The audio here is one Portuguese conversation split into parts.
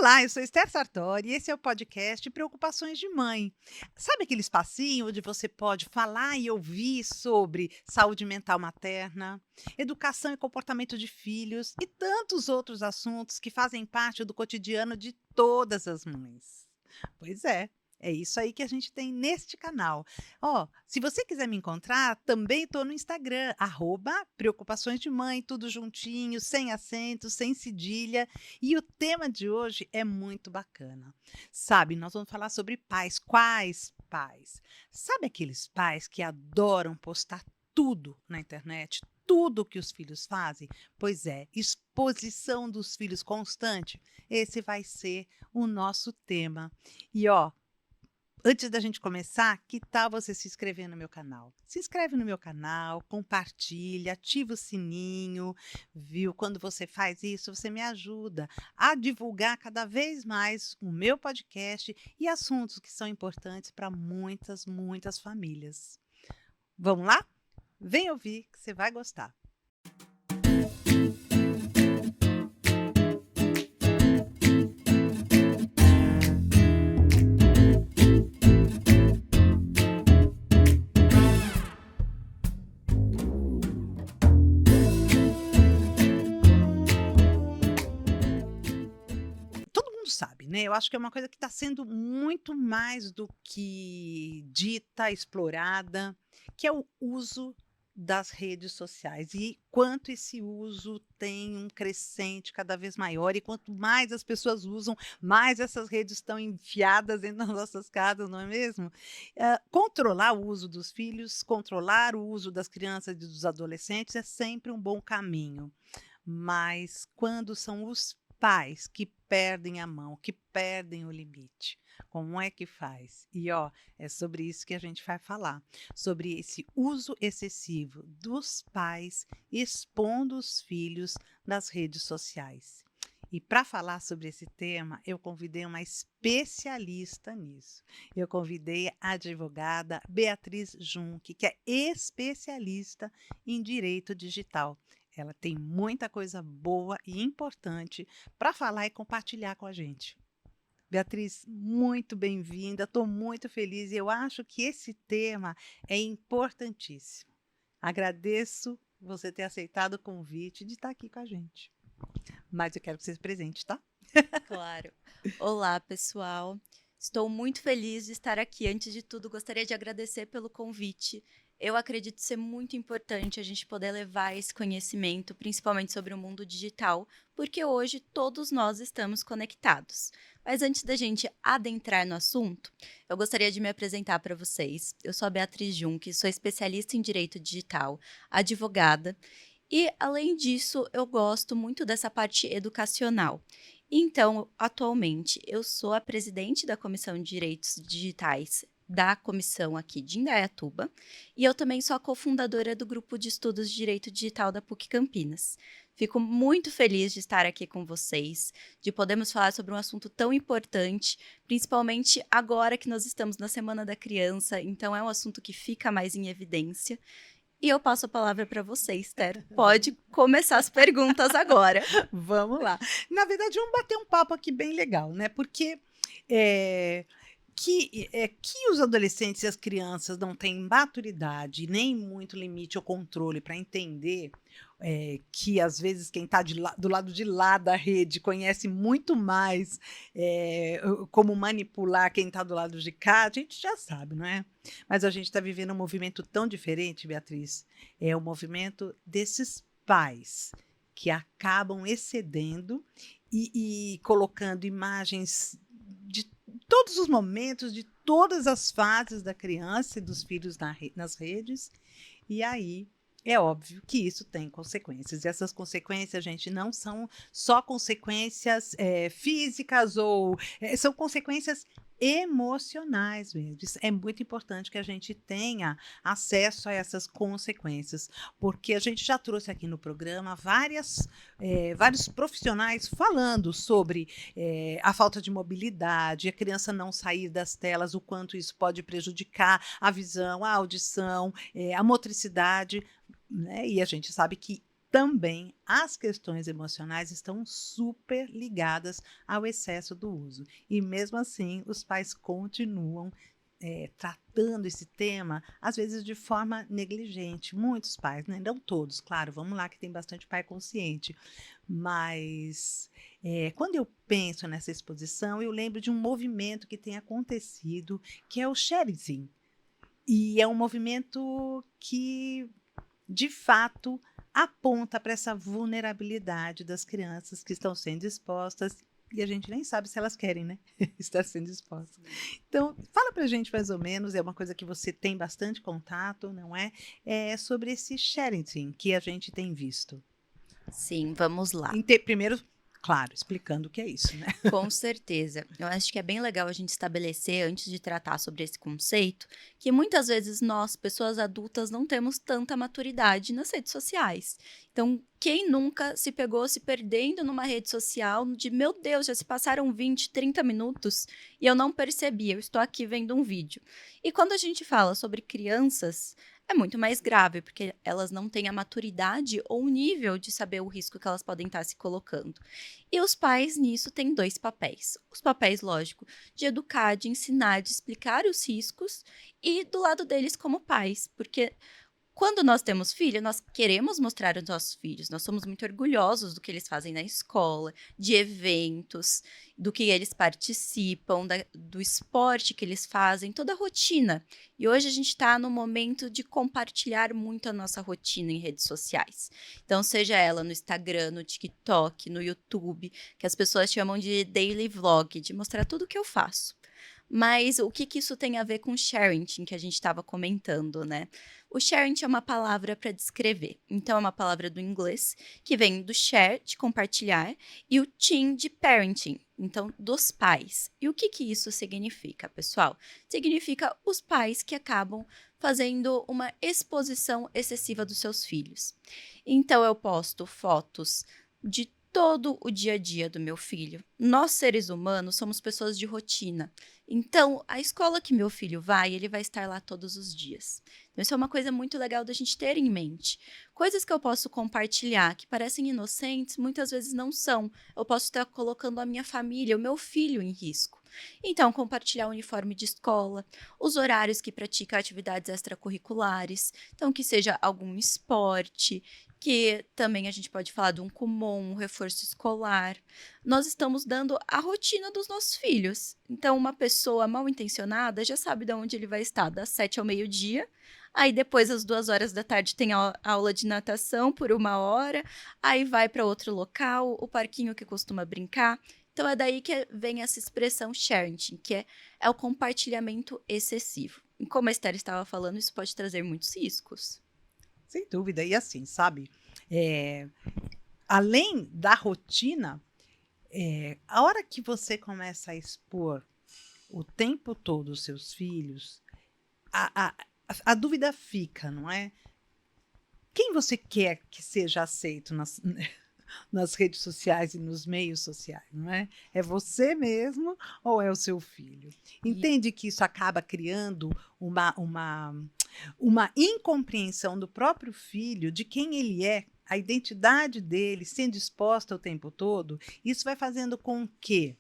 Olá, eu sou Esther Sartori e esse é o podcast Preocupações de Mãe. Sabe aquele espacinho onde você pode falar e ouvir sobre saúde mental materna, educação e comportamento de filhos e tantos outros assuntos que fazem parte do cotidiano de todas as mães? Pois é isso aí que a gente tem neste canal. Ó, se você quiser me encontrar, também estou no Instagram, @preocupações de mãe, tudo juntinho, sem acento, sem cedilha. E o tema de hoje é muito bacana. Sabe, nós vamos falar sobre pais. Quais pais? Sabe aqueles pais que adoram postar tudo na internet? Tudo que os filhos fazem? Pois é, exposição dos filhos constante. Esse vai ser o nosso tema. E ó, antes da gente começar, que tal você se inscrever no meu canal? Se inscreve no meu canal, compartilha, ativa o sininho, viu? Quando você faz isso, você me ajuda a divulgar cada vez mais o meu podcast e assuntos que são importantes para muitas, muitas famílias. Vamos lá? Vem ouvir que você vai gostar. Todo mundo sabe, né? Eu acho que é uma coisa que está sendo muito mais do que dita, explorada, que é o uso das redes sociais e quanto esse uso tem um crescente cada vez maior e quanto mais as pessoas usam, mais essas redes estão enfiadas dentro das nossas casas, não é mesmo? Controlar o uso dos filhos, controlar o uso das crianças e dos adolescentes é sempre um bom caminho. Mas quando são os pais que perdem a mão, que perdem o limite, como é que faz? E ó, é sobre isso que a gente vai falar, sobre esse uso excessivo dos pais expondo os filhos nas redes sociais. E para falar sobre esse tema, eu convidei uma especialista nisso. Eu convidei a advogada Beatriz Junque, que é especialista em direito digital. Ela tem muita coisa boa e importante para falar e compartilhar com a gente. Beatriz, muito bem-vinda, estou muito feliz e eu acho que esse tema é importantíssimo. Agradeço você ter aceitado o convite de estar aqui com a gente. Mas eu quero que você se presente, tá? Claro. Olá, pessoal. Estou muito feliz de estar aqui. Antes de tudo, gostaria de agradecer pelo convite. Eu acredito ser muito importante a gente poder levar esse conhecimento, principalmente sobre o mundo digital, porque hoje todos nós estamos conectados. Mas antes da gente adentrar no assunto, eu gostaria de me apresentar para vocês. Eu sou a Beatriz Junque, sou especialista em direito digital, advogada, e além disso, eu gosto muito dessa parte educacional. Então, atualmente, eu sou a presidente da Comissão de Direitos Digitais da comissão aqui de Indaiatuba, e eu também sou a cofundadora do grupo de estudos de Direito Digital da PUC Campinas. Fico muito feliz de estar aqui com vocês, de podermos falar sobre um assunto tão importante, principalmente agora que nós estamos na Semana da Criança, então é um assunto que fica mais em evidência. E eu passo a palavra para você, Esther. Pode começar as perguntas agora. Vamos lá. Na verdade, vamos bater um papo aqui bem legal, né? Porque é, que os adolescentes e as crianças não têm maturidade, nem muito limite ou controle para entender que às vezes quem está do lado de lá da rede conhece muito mais como manipular quem está do lado de cá, a gente já sabe, não é? Mas a gente está vivendo um movimento tão diferente, Beatriz. É o movimento desses pais que acabam excedendo e colocando imagens de todos os momentos, de todas as fases da criança e dos filhos nas redes, e aí é óbvio que isso tem consequências. E essas consequências, gente, não são só consequências físicas ou são consequências emocionais mesmo. É muito importante que a gente tenha acesso a essas consequências, porque a gente já trouxe aqui no programa vários profissionais falando sobre a falta de mobilidade, a criança não sair das telas, o quanto isso pode prejudicar a visão, a audição, a motricidade, né? E a gente sabe que também as questões emocionais estão super ligadas ao excesso do uso. E mesmo assim, os pais continuam tratando esse tema, às vezes de forma negligente. Muitos pais, né? Não todos, claro, vamos lá que tem bastante pai consciente. Mas quando eu penso nessa exposição, eu lembro de um movimento que tem acontecido, que é o sharing. E é um movimento que, de fato, aponta para essa vulnerabilidade das crianças que estão sendo expostas e a gente nem sabe se elas querem, né? Estar sendo expostas. Então, fala para a gente mais ou menos, é uma coisa que você tem bastante contato, não é? É sobre esse sharing que a gente tem visto. Sim, vamos lá. Primeiro, claro, explicando o que é isso, né? Com certeza. Eu acho que é bem legal a gente estabelecer, antes de tratar sobre esse conceito, que muitas vezes nós, pessoas adultas, não temos tanta maturidade nas redes sociais. Então, quem nunca se pegou se perdendo numa rede social de, meu Deus, já se passaram 20, 30 minutos e eu não percebi, eu estou aqui vendo um vídeo. E quando a gente fala sobre crianças, é muito mais grave, porque elas não têm a maturidade ou o nível de saber o risco que elas podem estar se colocando. E os pais nisso têm dois papéis. Os papéis, lógico, de educar, de ensinar, de explicar os riscos e do lado deles como pais, porque quando nós temos filho, nós queremos mostrar aos nossos filhos, nós somos muito orgulhosos do que eles fazem na escola, de eventos, do que eles participam, do esporte que eles fazem, toda a rotina. E hoje a gente está no momento de compartilhar muito a nossa rotina em redes sociais. Então, seja ela no Instagram, no TikTok, no YouTube, que as pessoas chamam de daily vlog, de mostrar tudo o que eu faço. Mas o que isso tem a ver com sharing, que a gente estava comentando, né? O sharing é uma palavra para descrever. Então, é uma palavra do inglês que vem do share, de compartilhar, e o teen, de parenting, então, dos pais. E o que isso significa, pessoal? Significa os pais que acabam fazendo uma exposição excessiva dos seus filhos. Então, eu posto fotos de todo o dia a dia do meu filho. Nós, seres humanos, somos pessoas de rotina. Então, a escola que meu filho vai, ele vai estar lá todos os dias. Então, isso é uma coisa muito legal da gente ter em mente. Coisas que eu posso compartilhar, que parecem inocentes, muitas vezes não são. Eu posso estar colocando a minha família, o meu filho em risco. Então, compartilhar o uniforme de escola, os horários que pratica atividades extracurriculares, então que seja algum esporte, que também a gente pode falar de um Kumon, um reforço escolar. Nós estamos dando a rotina dos nossos filhos. Então, uma pessoa mal intencionada já sabe de onde ele vai estar, das 7 ao meio-dia. Aí depois, às 2 horas da tarde, tem a aula de natação por 1 hora. Aí vai para outro local, o parquinho que costuma brincar. Então, é daí que vem essa expressão sharing, que é o compartilhamento excessivo. E como a Esther estava falando, isso pode trazer muitos riscos. Sem dúvida. E assim, sabe, além da rotina, a hora que você começa a expor o tempo todo os seus filhos, a dúvida fica, não é? Quem você quer que seja aceito nas redes sociais e nos meios sociais, não é? É você mesmo ou é o seu filho? Entende que isso acaba criando uma incompreensão do próprio filho de quem ele é, a identidade dele sendo exposta o tempo todo. Isso vai fazendo com que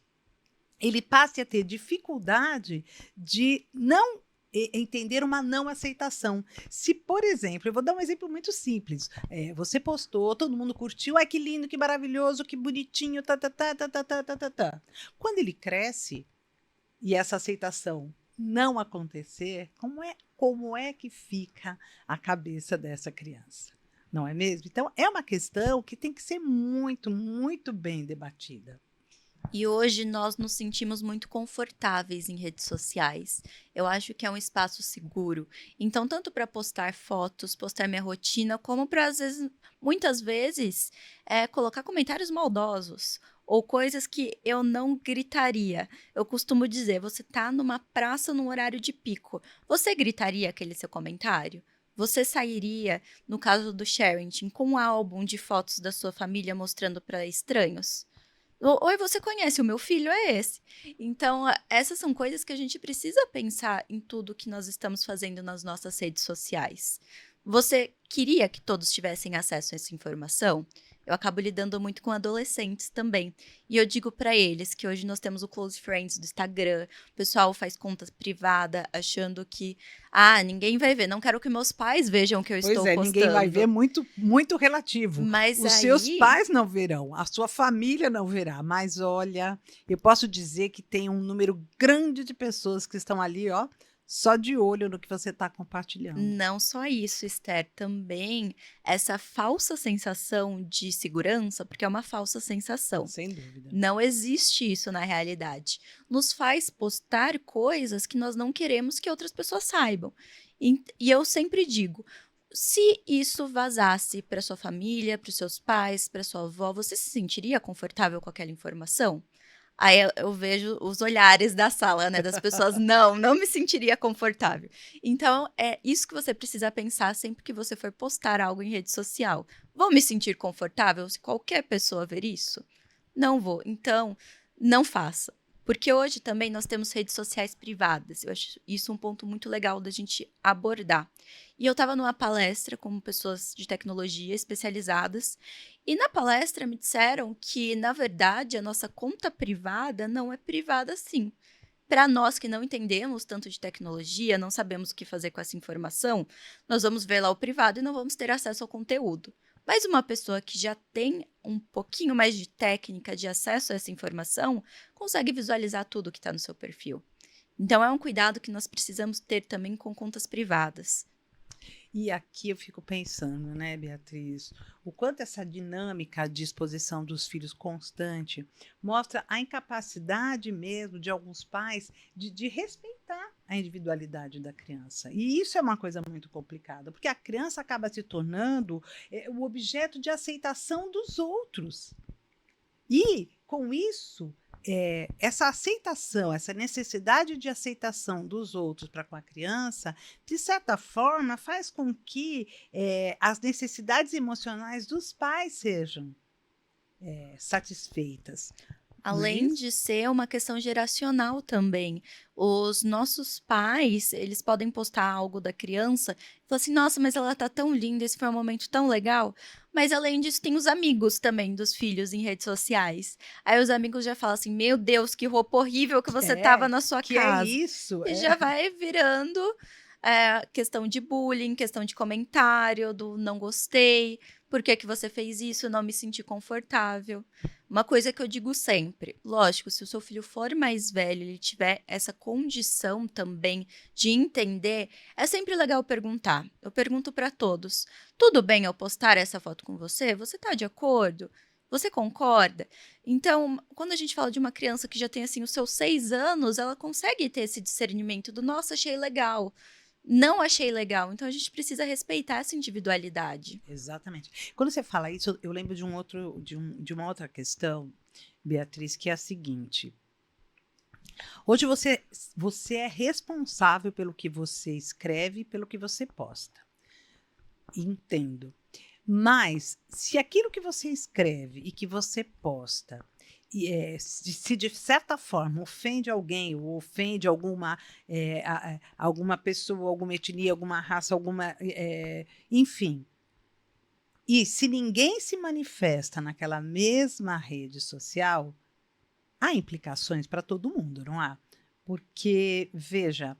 ele passe a ter dificuldade de não entender uma não aceitação. Se, por exemplo, eu vou dar um exemplo muito simples. Você postou, todo mundo curtiu, ai que lindo, que maravilhoso, que bonitinho, tá, tá, tá, tá, tá, tá, tá, tá, tá. Quando ele cresce e essa aceitação não acontecer, como é que fica a cabeça dessa criança? Não é mesmo? Então, é uma questão que tem que ser muito, muito bem debatida. E hoje nós nos sentimos muito confortáveis em redes sociais. Eu acho que é um espaço seguro. Então, tanto para postar fotos, postar minha rotina, como para, muitas vezes, colocar comentários maldosos ou coisas que eu não gritaria. Eu costumo dizer, você tá numa praça num horário de pico. Você gritaria aquele seu comentário? Você sairia, no caso do sharing, com um álbum de fotos da sua família mostrando para estranhos? Oi, você conhece o meu filho? É esse. Então, essas são coisas que a gente precisa pensar em tudo que nós estamos fazendo nas nossas redes sociais. Você queria que todos tivessem acesso a essa informação? Eu acabo lidando muito com adolescentes também. E eu digo para eles que hoje nós temos o Close Friends do Instagram, o pessoal faz conta privada achando que, ninguém vai ver, não quero que meus pais vejam o que eu Pois estou é, ninguém vai ver, postando. muito relativo. Mas Os seus aí, pais não verão, a sua família não verá, mas olha, eu posso dizer que tem um número grande de pessoas que estão ali, ó, só de olho no que você está compartilhando. não só isso, Esther, também essa falsa sensação de segurança, porque é uma falsa sensação. Sem dúvida. Não existe isso na realidade. Nos faz postar coisas que nós não queremos que outras pessoas saibam. E eu sempre digo, se isso vazasse para sua família, para os seus pais, para sua avó, você se sentiria confortável com aquela informação? Aí eu vejo os olhares da sala, né, das pessoas, não me sentiria confortável. Então, é isso que você precisa pensar sempre que você for postar algo em rede social. Vou me sentir confortável se qualquer pessoa ver isso? Não vou. Então, não faça. Porque hoje também nós temos redes sociais privadas. Eu acho isso um ponto muito legal da gente abordar. E eu estava numa palestra com pessoas de tecnologia especializadas, e na palestra me disseram que, na verdade, a nossa conta privada não é privada assim. Para nós que não entendemos tanto de tecnologia, não sabemos o que fazer com essa informação, nós vamos ver lá o privado e não vamos ter acesso ao conteúdo. Mas uma pessoa que já tem um pouquinho mais de técnica de acesso a essa informação consegue visualizar tudo que está no seu perfil. Então, é um cuidado que nós precisamos ter também com contas privadas. E aqui eu fico pensando, né, Beatriz, o quanto essa dinâmica de exposição dos filhos constante mostra a incapacidade mesmo de alguns pais de respeitar a individualidade da criança. E isso é uma coisa muito complicada, porque a criança acaba se tornando o objeto de aceitação dos outros. E, com isso, essa aceitação, essa necessidade de aceitação dos outros para com a criança, de certa forma, faz com que as necessidades emocionais dos pais sejam satisfeitas. Não é Além isso? de ser uma questão geracional também. Os nossos pais, eles podem postar algo da criança e falar assim: nossa, mas ela tá tão linda, esse foi um momento tão legal. Mas além disso, tem os amigos também dos filhos em redes sociais. Aí os amigos já falam assim: meu Deus, que roupa horrível que você tava na sua Que é casa. isso? E já vai virando questão de bullying, questão de comentário, do não gostei, por que que você fez isso, não me senti confortável. Uma coisa que eu digo sempre, lógico, se o seu filho for mais velho, ele tiver essa condição também de entender, é sempre legal perguntar. Eu pergunto para todos: tudo bem eu postar essa foto com você? Você tá de acordo? Você concorda? Então, quando a gente fala de uma criança que já tem assim os seus 6 anos, ela consegue ter esse discernimento do nossa, achei legal, não achei legal. Então a gente precisa respeitar essa individualidade. Exatamente. Quando você fala isso, eu lembro de uma outra questão, Beatriz, que é a seguinte. Hoje você é responsável pelo que você escreve e pelo que você posta. Entendo. Mas, se aquilo que você escreve e que você posta, se de certa forma ofende alguém, ou ofende alguma pessoa, alguma etnia, alguma raça, enfim, e se ninguém se manifesta naquela mesma rede social, há implicações para todo mundo, não há? Porque, veja,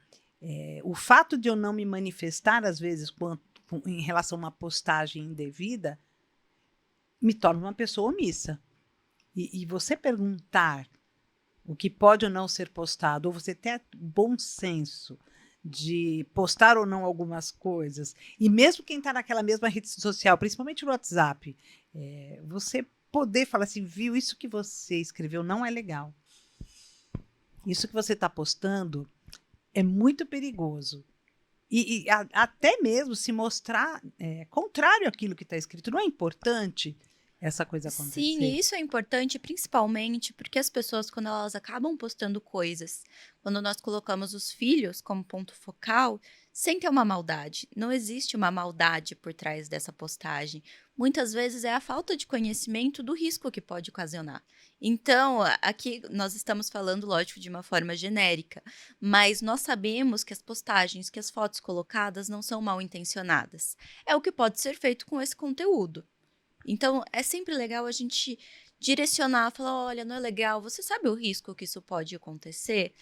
o fato de eu não me manifestar, às vezes, em relação a uma postagem indevida, me torna uma pessoa omissa. E você perguntar o que pode ou não ser postado, ou você ter bom senso de postar ou não algumas coisas, e mesmo quem está naquela mesma rede social, principalmente no WhatsApp, você poder falar assim, viu, isso que você escreveu não é legal. Isso que você está postando é muito perigoso. Até mesmo se mostrar contrário àquilo que está escrito. Não é importante essa coisa acontecer? Sim, e isso é importante principalmente porque as pessoas, quando elas acabam postando coisas, quando nós colocamos os filhos como ponto focal, sem ter uma maldade. Não existe uma maldade por trás dessa postagem. Muitas vezes é a falta de conhecimento do risco que pode ocasionar. Então, aqui nós estamos falando, lógico, de uma forma genérica, mas nós sabemos que as postagens, que as fotos colocadas não são mal intencionadas. É o que pode ser feito com esse conteúdo. Então, é sempre legal a gente direcionar, falar: olha, não é legal, você sabe o risco que isso pode acontecer?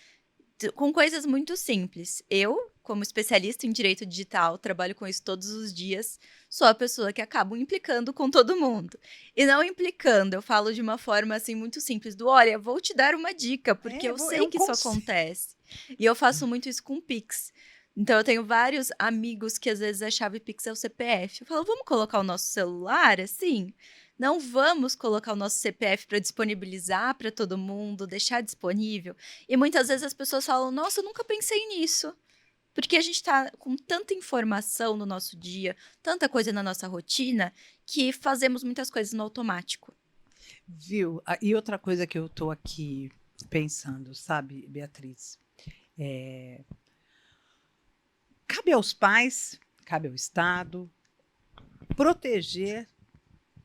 Com coisas muito simples. Eu, como especialista em direito digital, trabalho com isso todos os dias, sou a pessoa que acabo implicando com todo mundo. E não implicando, eu falo de uma forma assim muito simples, do olha, vou te dar uma dica, porque eu É sei um que isso conselho. acontece. E eu faço muito isso com Pix. Então eu tenho vários amigos que às vezes a chave Pix é o CPF. Eu falo, vamos colocar o nosso celular assim? Não vamos colocar o nosso CPF para disponibilizar para todo mundo, deixar disponível. E muitas vezes as pessoas falam: "Nossa, eu nunca pensei nisso". Porque a gente está com tanta informação no nosso dia, tanta coisa na nossa rotina, que fazemos muitas coisas no automático. Viu? E outra coisa que eu estou aqui pensando, sabe, Beatriz? É, cabe aos pais, cabe ao Estado proteger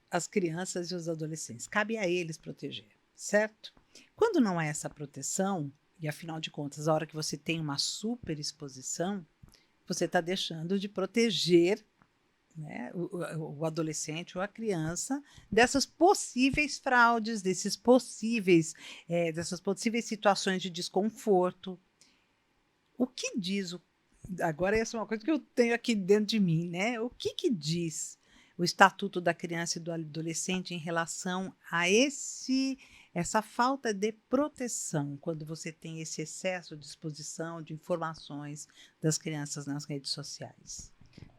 as crianças e os adolescentes. Cabe a eles proteger, certo? Quando não há essa proteção, e afinal de contas, a hora que você tem uma superexposição, você está deixando de proteger, né, o adolescente ou a criança dessas possíveis fraudes, dessas possíveis situações de desconforto. O que diz agora essa é uma coisa que eu tenho aqui dentro de mim, né? O que diz o Estatuto da Criança e do Adolescente em relação a essa falta de proteção quando você tem esse excesso de exposição de informações das crianças nas redes sociais?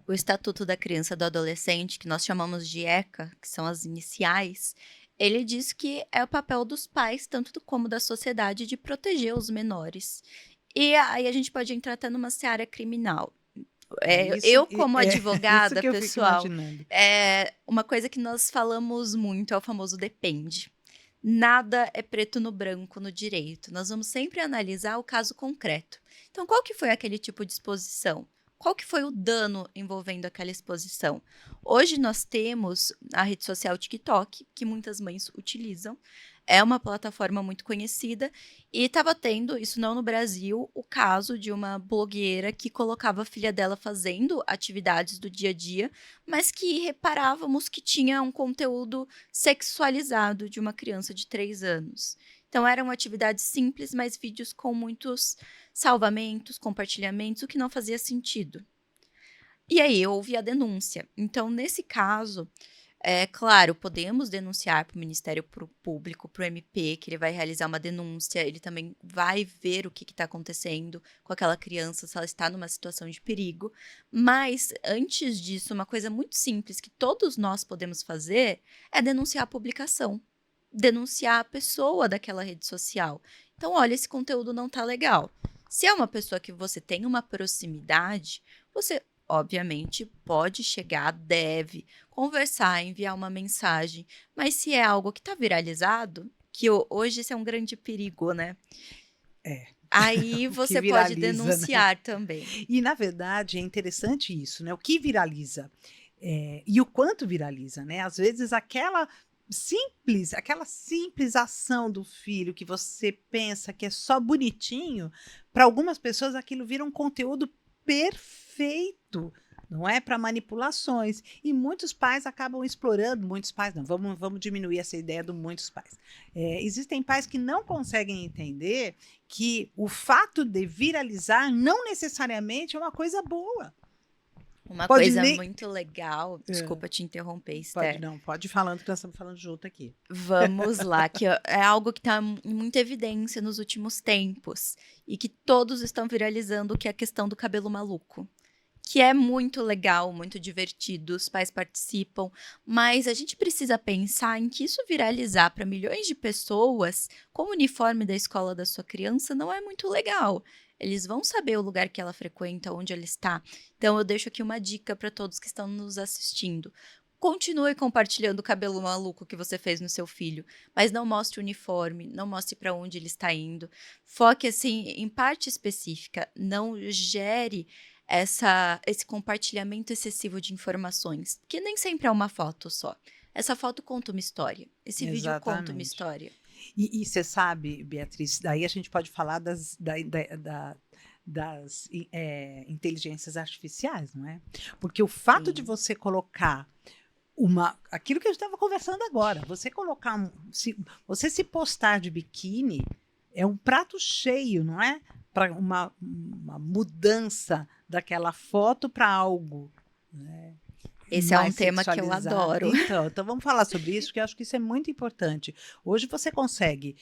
O Estatuto da Criança e do Adolescente, que nós chamamos de ECA, que são as iniciais, ele diz que é o papel dos pais, tanto como da sociedade, de proteger os menores. E aí a gente pode entrar até numa seara criminal. Eu, como Isso advogada, que eu fico pessoal, imaginando. uma coisa que nós falamos muito é o famoso depende. Nada é preto no branco no direito. Nós vamos sempre analisar o caso concreto. Então, qual que foi aquele tipo de exposição? Qual que foi o dano envolvendo aquela exposição? Hoje nós temos a rede social TikTok, que muitas mães utilizam. É uma plataforma muito conhecida e estava tendo, isso não no Brasil, o caso de uma blogueira que colocava a filha dela fazendo atividades do dia a dia, mas que reparávamos que tinha um conteúdo sexualizado de uma criança de 3 anos. Então eram atividades simples, mas vídeos com muitos salvamentos, compartilhamentos, o que não fazia sentido. E aí houve a denúncia. Então, nesse caso, é claro, podemos denunciar para o Ministério Público, para o MP, que ele vai realizar uma denúncia, ele também vai ver o que está acontecendo com aquela criança, se ela está numa situação de perigo. Mas, antes disso, uma coisa muito simples que todos nós podemos fazer é denunciar a publicação, denunciar a pessoa daquela rede social. Então, olha, esse conteúdo não está legal. Se é uma pessoa que você tem uma proximidade, você obviamente pode chegar, deve conversar, enviar uma mensagem, mas se é algo que está viralizado, que hoje isso é um grande perigo, né? É. Aí O que você pode viraliza, né? denunciar também. E, na verdade, é interessante isso, né? O que viraliza e o quanto viraliza, né? Às vezes, aquela simples ação do filho que você pensa que é só bonitinho, para algumas pessoas aquilo vira um conteúdo perfeito, não é? Para manipulações. E muitos pais acabam explorando, muitos pais não, vamos diminuir essa ideia do muitos pais. Existem pais que não conseguem entender que o fato de viralizar não necessariamente é uma coisa boa. Uma Pode coisa nem. muito legal, desculpa te interromper, Pode Esther. não, pode ir falando que nós estamos falando junto aqui. Vamos lá, que é algo que está em muita evidência nos últimos tempos e que todos estão viralizando, que é a questão do cabelo maluco. Que é muito legal, muito divertido, os pais participam, mas a gente precisa pensar em que isso viralizar para milhões de pessoas com o uniforme da escola da sua criança não é muito legal. Eles vão saber o lugar que ela frequenta, onde ela está. Então eu deixo aqui uma dica para todos que estão nos assistindo. Continue compartilhando o cabelo maluco que você fez no seu filho, mas não mostre o uniforme, não mostre para onde ele está indo. Foque assim em parte específica, não gere esse compartilhamento excessivo de informações, que nem sempre é uma foto só. Essa foto conta uma história, esse vídeo conta uma Exatamente. história. E você sabe, Beatriz, daí a gente pode falar das inteligências artificiais, não é? Porque o fato de Sim. você colocar aquilo que a gente estava conversando agora, você colocar, você se postar de biquíni é um prato cheio, não é? Para uma mudança daquela foto para algo, né, Esse é um mais tema que eu sexualizado. adoro. Então vamos falar sobre isso, que eu acho que isso é muito importante. Hoje você consegue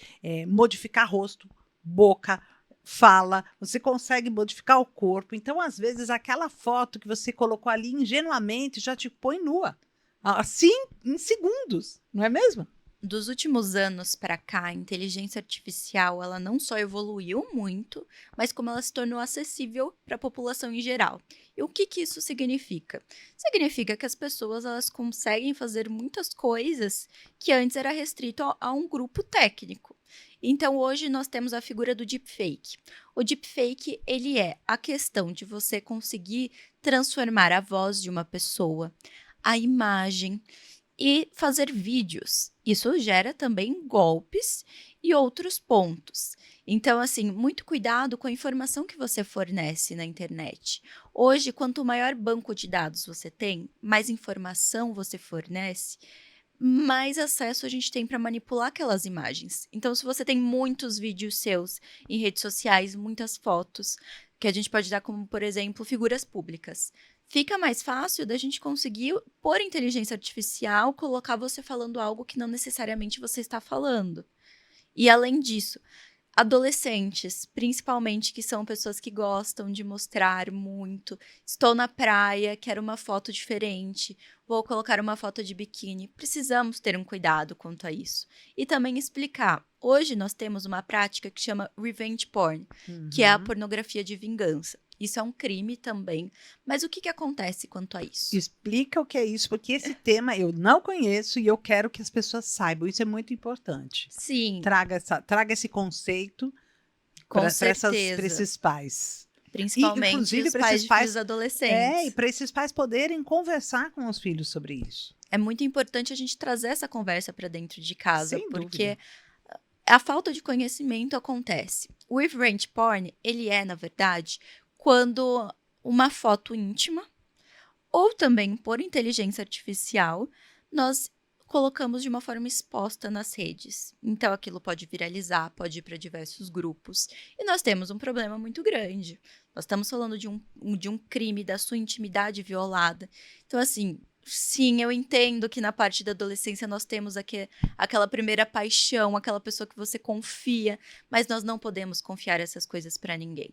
modificar rosto, boca, fala, você consegue modificar o corpo. Então, às vezes, aquela foto que você colocou ali ingenuamente já te põe nua. Assim, em segundos, não é mesmo? Dos últimos anos para cá, a inteligência artificial, ela não só evoluiu muito, mas como ela se tornou acessível para a população em geral. E o que que isso significa? Significa que as pessoas elas conseguem fazer muitas coisas que antes era restrito a um grupo técnico. Então hoje nós temos a figura do deepfake. O deepfake, ele é a questão de você conseguir transformar a voz de uma pessoa, a imagem e fazer vídeos. Isso gera também golpes e outros pontos. Então, assim, muito cuidado com a informação que você fornece na internet. Hoje, quanto maior banco de dados você tem, mais informação você fornece, mais acesso a gente tem para manipular aquelas imagens. Então, se você tem muitos vídeos seus em redes sociais, muitas fotos, que a gente pode dar como, por exemplo, figuras públicas. Fica mais fácil da gente conseguir, por inteligência artificial, colocar você falando algo que não necessariamente você está falando. E além disso, adolescentes, principalmente, que são pessoas que gostam de mostrar muito. Estou na praia, quero uma foto diferente, vou colocar uma foto de biquíni. Precisamos ter um cuidado quanto a isso. E também explicar. Hoje nós temos uma prática que chama revenge porn, que é a pornografia de vingança. Isso é um crime também. Mas o que acontece quanto a isso? Explica o que é isso, porque esse tema eu não conheço e eu quero que as pessoas saibam. Isso é muito importante. Sim, Traga esse conceito com para certeza. esses pais. E, Principalmente inclusive, os para pais esses de filhos pais. E adolescentes. para esses pais poderem conversar com os filhos sobre isso. É muito importante a gente trazer essa conversa para dentro de casa, Sem porque dúvida. a falta de conhecimento acontece. O revenge porn, ele é, na verdade, quando uma foto íntima, ou também por inteligência artificial, nós colocamos de uma forma exposta nas redes. Então, aquilo pode viralizar, pode ir para diversos grupos. E nós temos um problema muito grande. Nós estamos falando de um crime, da sua intimidade violada. Então, assim, sim, eu entendo que na parte da adolescência nós temos aquela primeira paixão, aquela pessoa que você confia, mas nós não podemos confiar essas coisas para ninguém.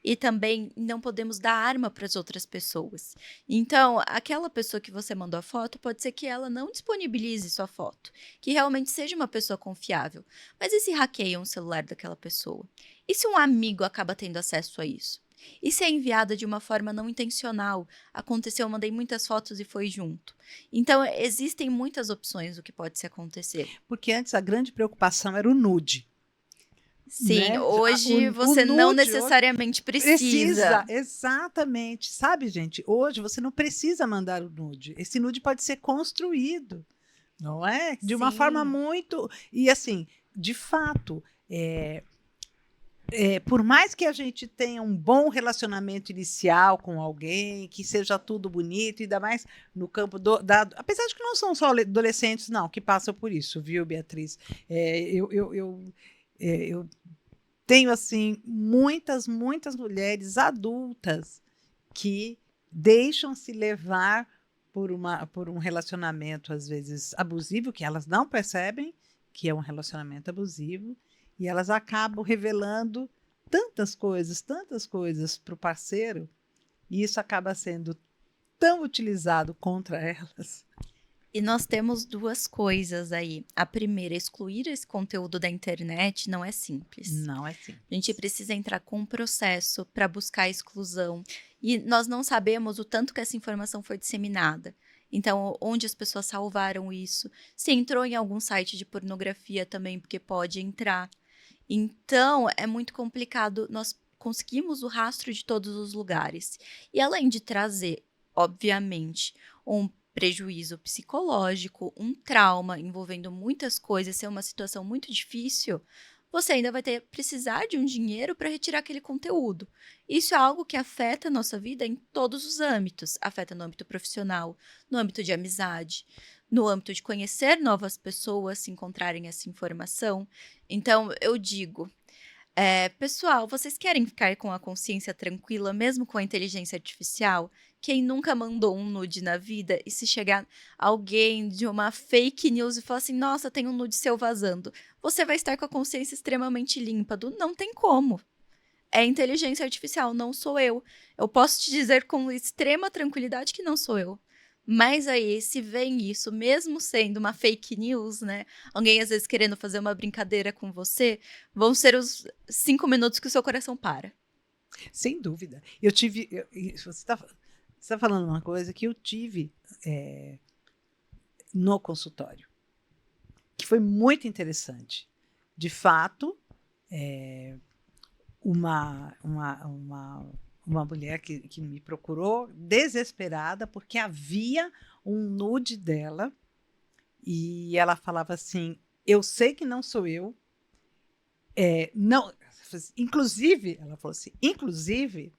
E também não podemos dar arma para as outras pessoas. Então, aquela pessoa que você mandou a foto, pode ser que ela não disponibilize sua foto, que realmente seja uma pessoa confiável. Mas e se hackeiam o celular daquela pessoa? E se um amigo acaba tendo acesso a isso? E se é enviada de uma forma não intencional? Aconteceu, eu mandei muitas fotos e foi junto. Então, existem muitas opções do que pode se acontecer. Porque antes a grande preocupação era o nude. Sim, Né? hoje O você não nude hoje necessariamente precisa. exatamente. Sabe, gente? Hoje você não precisa mandar o nude. Esse nude pode ser construído, não é? De uma forma Sim. muito. E assim, de fato, por mais que a gente tenha um bom relacionamento inicial com alguém, que seja tudo bonito, ainda mais no campo apesar de que não são só adolescentes, não, que passam por isso, viu, Beatriz? Eu tenho, assim, muitas mulheres adultas que deixam-se levar por um relacionamento, às vezes, abusivo, que elas não percebem que é um relacionamento abusivo, e elas acabam revelando tantas coisas para o parceiro, e isso acaba sendo tão utilizado contra elas. E nós temos duas coisas aí. A primeira, excluir esse conteúdo da internet não é simples. Não é assim. A gente precisa entrar com um processo para buscar a exclusão. E nós não sabemos o tanto que essa informação foi disseminada. Então, onde as pessoas salvaram isso? Se entrou em algum site de pornografia também, porque pode entrar. Então, é muito complicado. Nós conseguimos o rastro de todos os lugares. E além de trazer, obviamente, um prejuízo psicológico, um trauma envolvendo muitas coisas, ser uma situação muito difícil, você ainda vai precisar de um dinheiro para retirar aquele conteúdo. Isso é algo que afeta a nossa vida em todos os âmbitos. Afeta no âmbito profissional, no âmbito de amizade, no âmbito de conhecer novas pessoas, se encontrarem essa informação. Então, eu digo, pessoal, vocês querem ficar com a consciência tranquila mesmo com a inteligência artificial? Quem nunca mandou um nude na vida e se chegar alguém de uma fake news e falar assim: "Nossa, tem um nude seu vazando", você vai estar com a consciência extremamente limpa do não tem como. É inteligência artificial, não sou eu. Eu posso te dizer com extrema tranquilidade que não sou eu. Mas aí, se vem isso, mesmo sendo uma fake news, né? Alguém às vezes querendo fazer uma brincadeira com você, vão ser os 5 minutos que o seu coração para. Sem dúvida. Eu tive. Você está falando uma coisa que eu tive no consultório, que foi muito interessante. De fato, uma mulher que me procurou desesperada porque havia um nude dela e ela falava assim: eu sei que não sou eu, não, inclusive, ela falou assim, inclusive,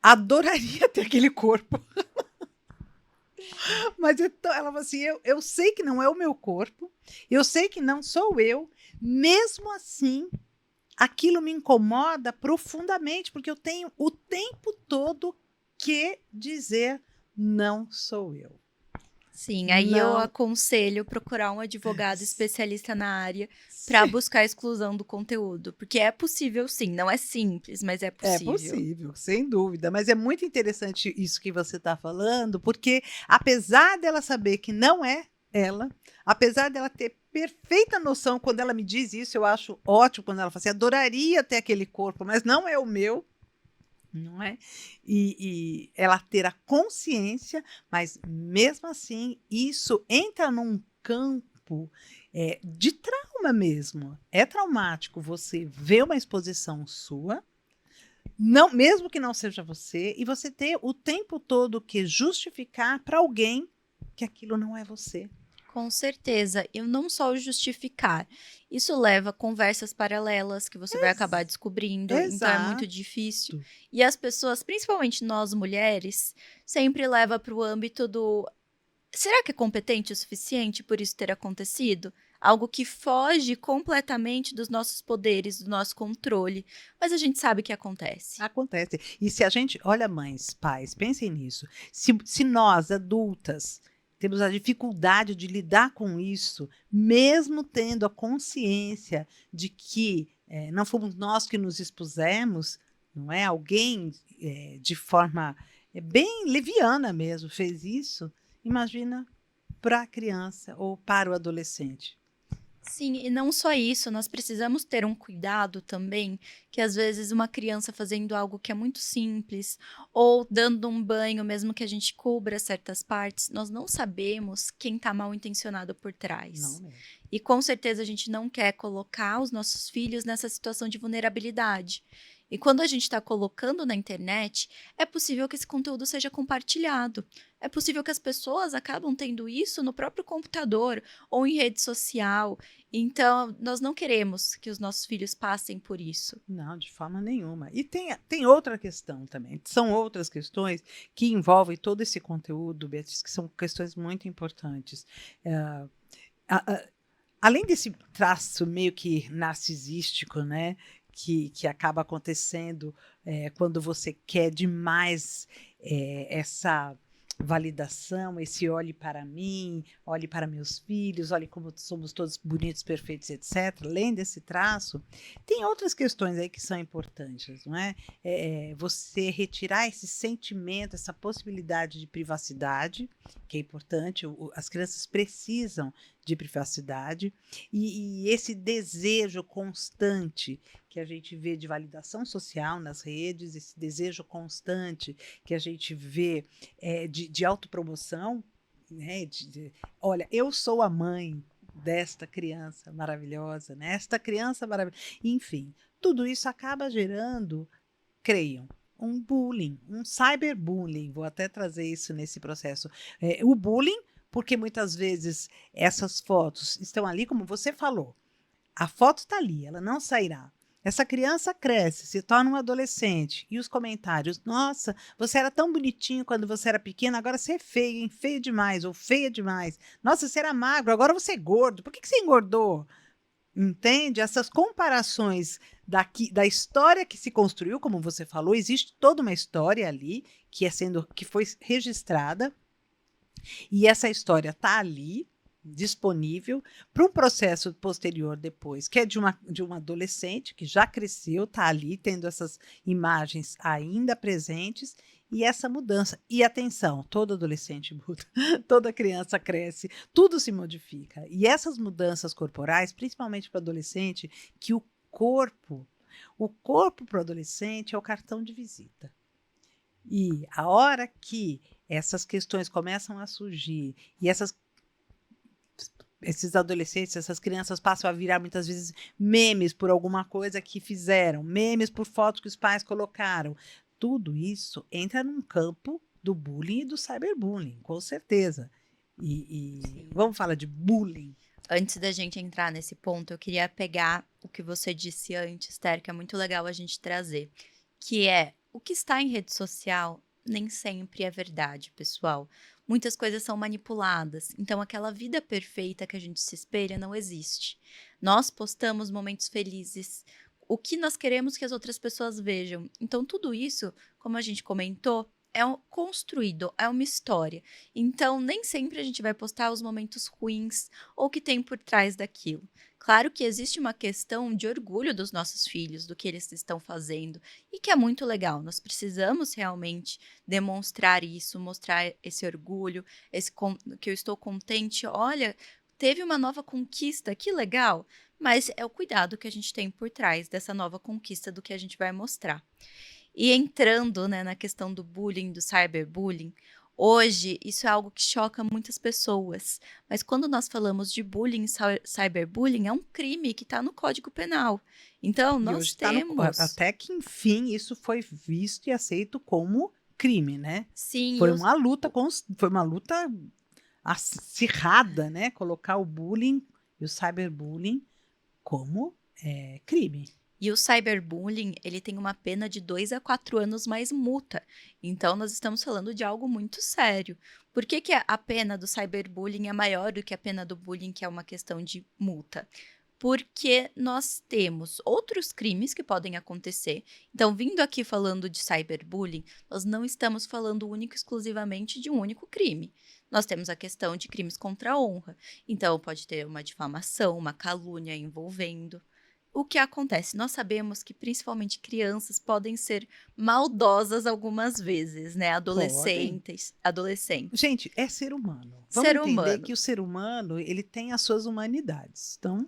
adoraria ter aquele corpo. Mas então, ela falou assim: eu sei que não é o meu corpo, eu sei que não sou eu, mesmo assim, aquilo me incomoda profundamente, porque eu tenho o tempo todo que dizer: não sou eu. Sim, aí eu Não. aconselho procurar um advogado especialista na área para buscar a exclusão do conteúdo, porque é possível sim, não é simples, mas é É possível. possível, sem dúvida. Mas é muito interessante isso que você está falando, porque apesar dela saber que não é ela, apesar dela ter perfeita noção, quando ela me diz isso, eu acho ótimo quando ela fala assim: adoraria ter aquele corpo, mas não é o meu. Não é? E ela ter a consciência, mas mesmo assim, isso entra num campo de trauma mesmo. É traumático você ver uma exposição sua, não, mesmo que não seja você, e você ter o tempo todo que justificar para alguém que aquilo não é você. Com certeza, e não só o justificar. Isso leva a conversas paralelas que você vai acabar descobrindo, então é muito Exato. difícil. E as pessoas, principalmente nós mulheres, sempre leva para o âmbito do será que é competente o suficiente por isso ter acontecido? Algo que foge completamente dos nossos poderes, do nosso controle, mas a gente sabe que acontece. Acontece. E se a gente, olha, mães, pais, pensem nisso. Se nós, adultas, temos a dificuldade de lidar com isso, mesmo tendo a consciência de que não fomos nós que nos expusemos, não é? Alguém de forma bem leviana mesmo fez isso, imagina para a criança ou para o adolescente. Sim, e não só isso, nós precisamos ter um cuidado também, que às vezes uma criança fazendo algo que é muito simples, ou dando um banho, mesmo que a gente cubra certas partes, nós não sabemos quem está mal intencionado por trás. Não mesmo. E com certeza a gente não quer colocar os nossos filhos nessa situação de vulnerabilidade. E quando a gente está colocando na internet, é possível que esse conteúdo seja compartilhado. É possível que as pessoas acabam tendo isso no próprio computador ou em rede social. Então, nós não queremos que os nossos filhos passem por isso. Não, de forma nenhuma. E tem outra questão também. São outras questões que envolvem todo esse conteúdo, Beatriz, que são questões muito importantes. Ah, a- a- além desse traço meio que narcisístico, né, que acaba acontecendo quando você quer demais essa validação, esse olhe para mim, olhe para meus filhos, olhe como somos todos bonitos, perfeitos, etc. Além desse traço, tem outras questões aí que são importantes, não é? Você retirar esse sentimento, essa possibilidade de privacidade, que é importante, as crianças precisam de privacidade, e esse desejo constante que a gente vê de validação social nas redes, esse desejo constante que a gente vê de autopromoção, né? Olha, eu sou a mãe desta criança maravilhosa, né? Esta criança maravilhosa. Enfim, tudo isso acaba gerando, creiam, um bullying, um cyberbullying. Vou até trazer isso nesse processo. O bullying porque muitas vezes essas fotos estão ali, como você falou. A foto está ali, ela não sairá. Essa criança cresce, se torna um adolescente. E os comentários: nossa, você era tão bonitinho quando você era pequeno, agora você é feio, hein? Feio demais, ou feia demais. Nossa, você era magro, agora você é gordo. Por que você engordou? Entende? Essas comparações da história que se construiu, como você falou, existe toda uma história ali que foi registrada, e essa história está ali, disponível, para um processo posterior depois, que é de uma adolescente que já cresceu, está ali, tendo essas imagens ainda presentes, e essa mudança. E atenção, todo adolescente muda, toda criança cresce, tudo se modifica. E essas mudanças corporais, principalmente para o adolescente, que o corpo para o adolescente é o cartão de visita. E a hora que essas questões começam a surgir e esses adolescentes, essas crianças passam a virar muitas vezes memes por alguma coisa que fizeram, memes por fotos que os pais colocaram. Tudo isso entra num campo do bullying e do cyberbullying, com certeza. E vamos falar de bullying. Antes da gente entrar nesse ponto, eu queria pegar o que você disse antes, Ter, que é muito legal a gente trazer, que é o que está em rede social nem sempre é verdade, pessoal. Muitas coisas são manipuladas, então aquela vida perfeita que a gente se espelha não existe. Nós postamos momentos felizes, o que nós queremos que as outras pessoas vejam. Então tudo isso, como a gente comentou, é construído, é uma história. Então nem sempre a gente vai postar os momentos ruins ou o que tem por trás daquilo. Claro que existe uma questão de orgulho dos nossos filhos, do que eles estão fazendo, e que é muito legal. Nós precisamos realmente demonstrar isso, mostrar esse orgulho, que eu estou contente. Olha, teve uma nova conquista, que legal! Mas é o cuidado que a gente tem por trás dessa nova conquista do que a gente vai mostrar. E entrando, né, na questão do bullying, do cyberbullying, hoje isso é algo que choca muitas pessoas. Mas quando nós falamos de bullying, cyberbullying, é um crime que está no Código Penal. Então, E nós hoje está no. temos. Até que, enfim, isso foi visto e aceito como crime, né? Sim, Foi uma luta, foi uma luta acirrada, né? Colocar o bullying e o cyberbullying como crime. E o cyberbullying, ele tem uma pena de 2 a 4 anos mais multa. Então, nós estamos falando de algo muito sério. Por que, que a pena do cyberbullying é maior do que a pena do bullying, que é uma questão de multa? Porque nós temos outros crimes que podem acontecer. Então, vindo aqui falando de cyberbullying, nós não estamos falando único e exclusivamente de um único crime. Nós temos a questão de crimes contra a honra. Então, pode ter uma difamação, uma calúnia envolvendo. O que acontece? Nós sabemos que principalmente crianças podem ser maldosas algumas vezes, né? Podem. Adolescentes. Gente, é ser humano. Vamos Ser entender humano. que o ser humano, ele tem as suas humanidades. Então,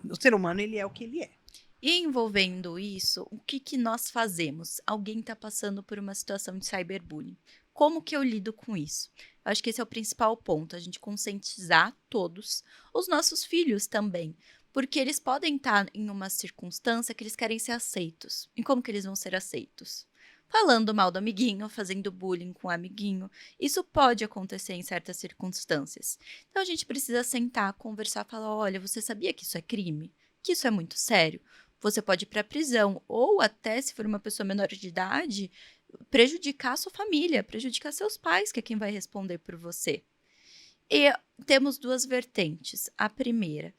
o ser humano, ele é o que ele é. E envolvendo isso, o que, que nós fazemos? Alguém está passando por uma situação de cyberbullying. Como que eu lido com isso? Eu acho que esse é o principal ponto, a gente conscientizar todos, os nossos filhos também, porque eles podem estar em uma circunstância que eles querem ser aceitos. E como que eles vão ser aceitos? Falando mal do amiguinho, fazendo bullying com o amiguinho. Isso pode acontecer em certas circunstâncias. Então a gente precisa sentar, conversar, falar: olha, você sabia que isso é crime? Que isso é muito sério? Você pode ir para a prisão, ou até, se for uma pessoa menor de idade, prejudicar a sua família, prejudicar seus pais, que é quem vai responder por você. E temos duas vertentes. A primeira,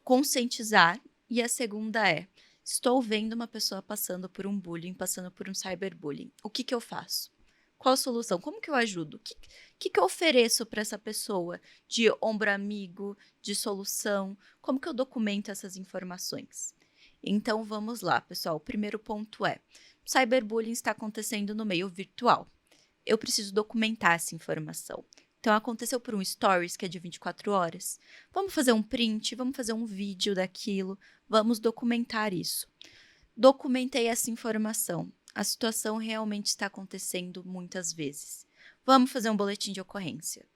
conscientizar, e a segunda é: estou vendo uma pessoa passando por um bullying, passando por um cyberbullying. O que, que eu faço? Qual a solução? Como que eu ajudo? O que eu ofereço para essa pessoa de ombro amigo, de solução? Como que eu documento essas informações? Então, vamos lá, pessoal. O primeiro ponto é: cyberbullying está acontecendo no meio virtual. Eu preciso documentar essa informação. Então, aconteceu por um stories, que é de 24 horas. Vamos fazer um print, vamos fazer um vídeo daquilo, vamos documentar isso. Documentei essa informação. A situação realmente está acontecendo muitas vezes. Vamos fazer um boletim de ocorrência.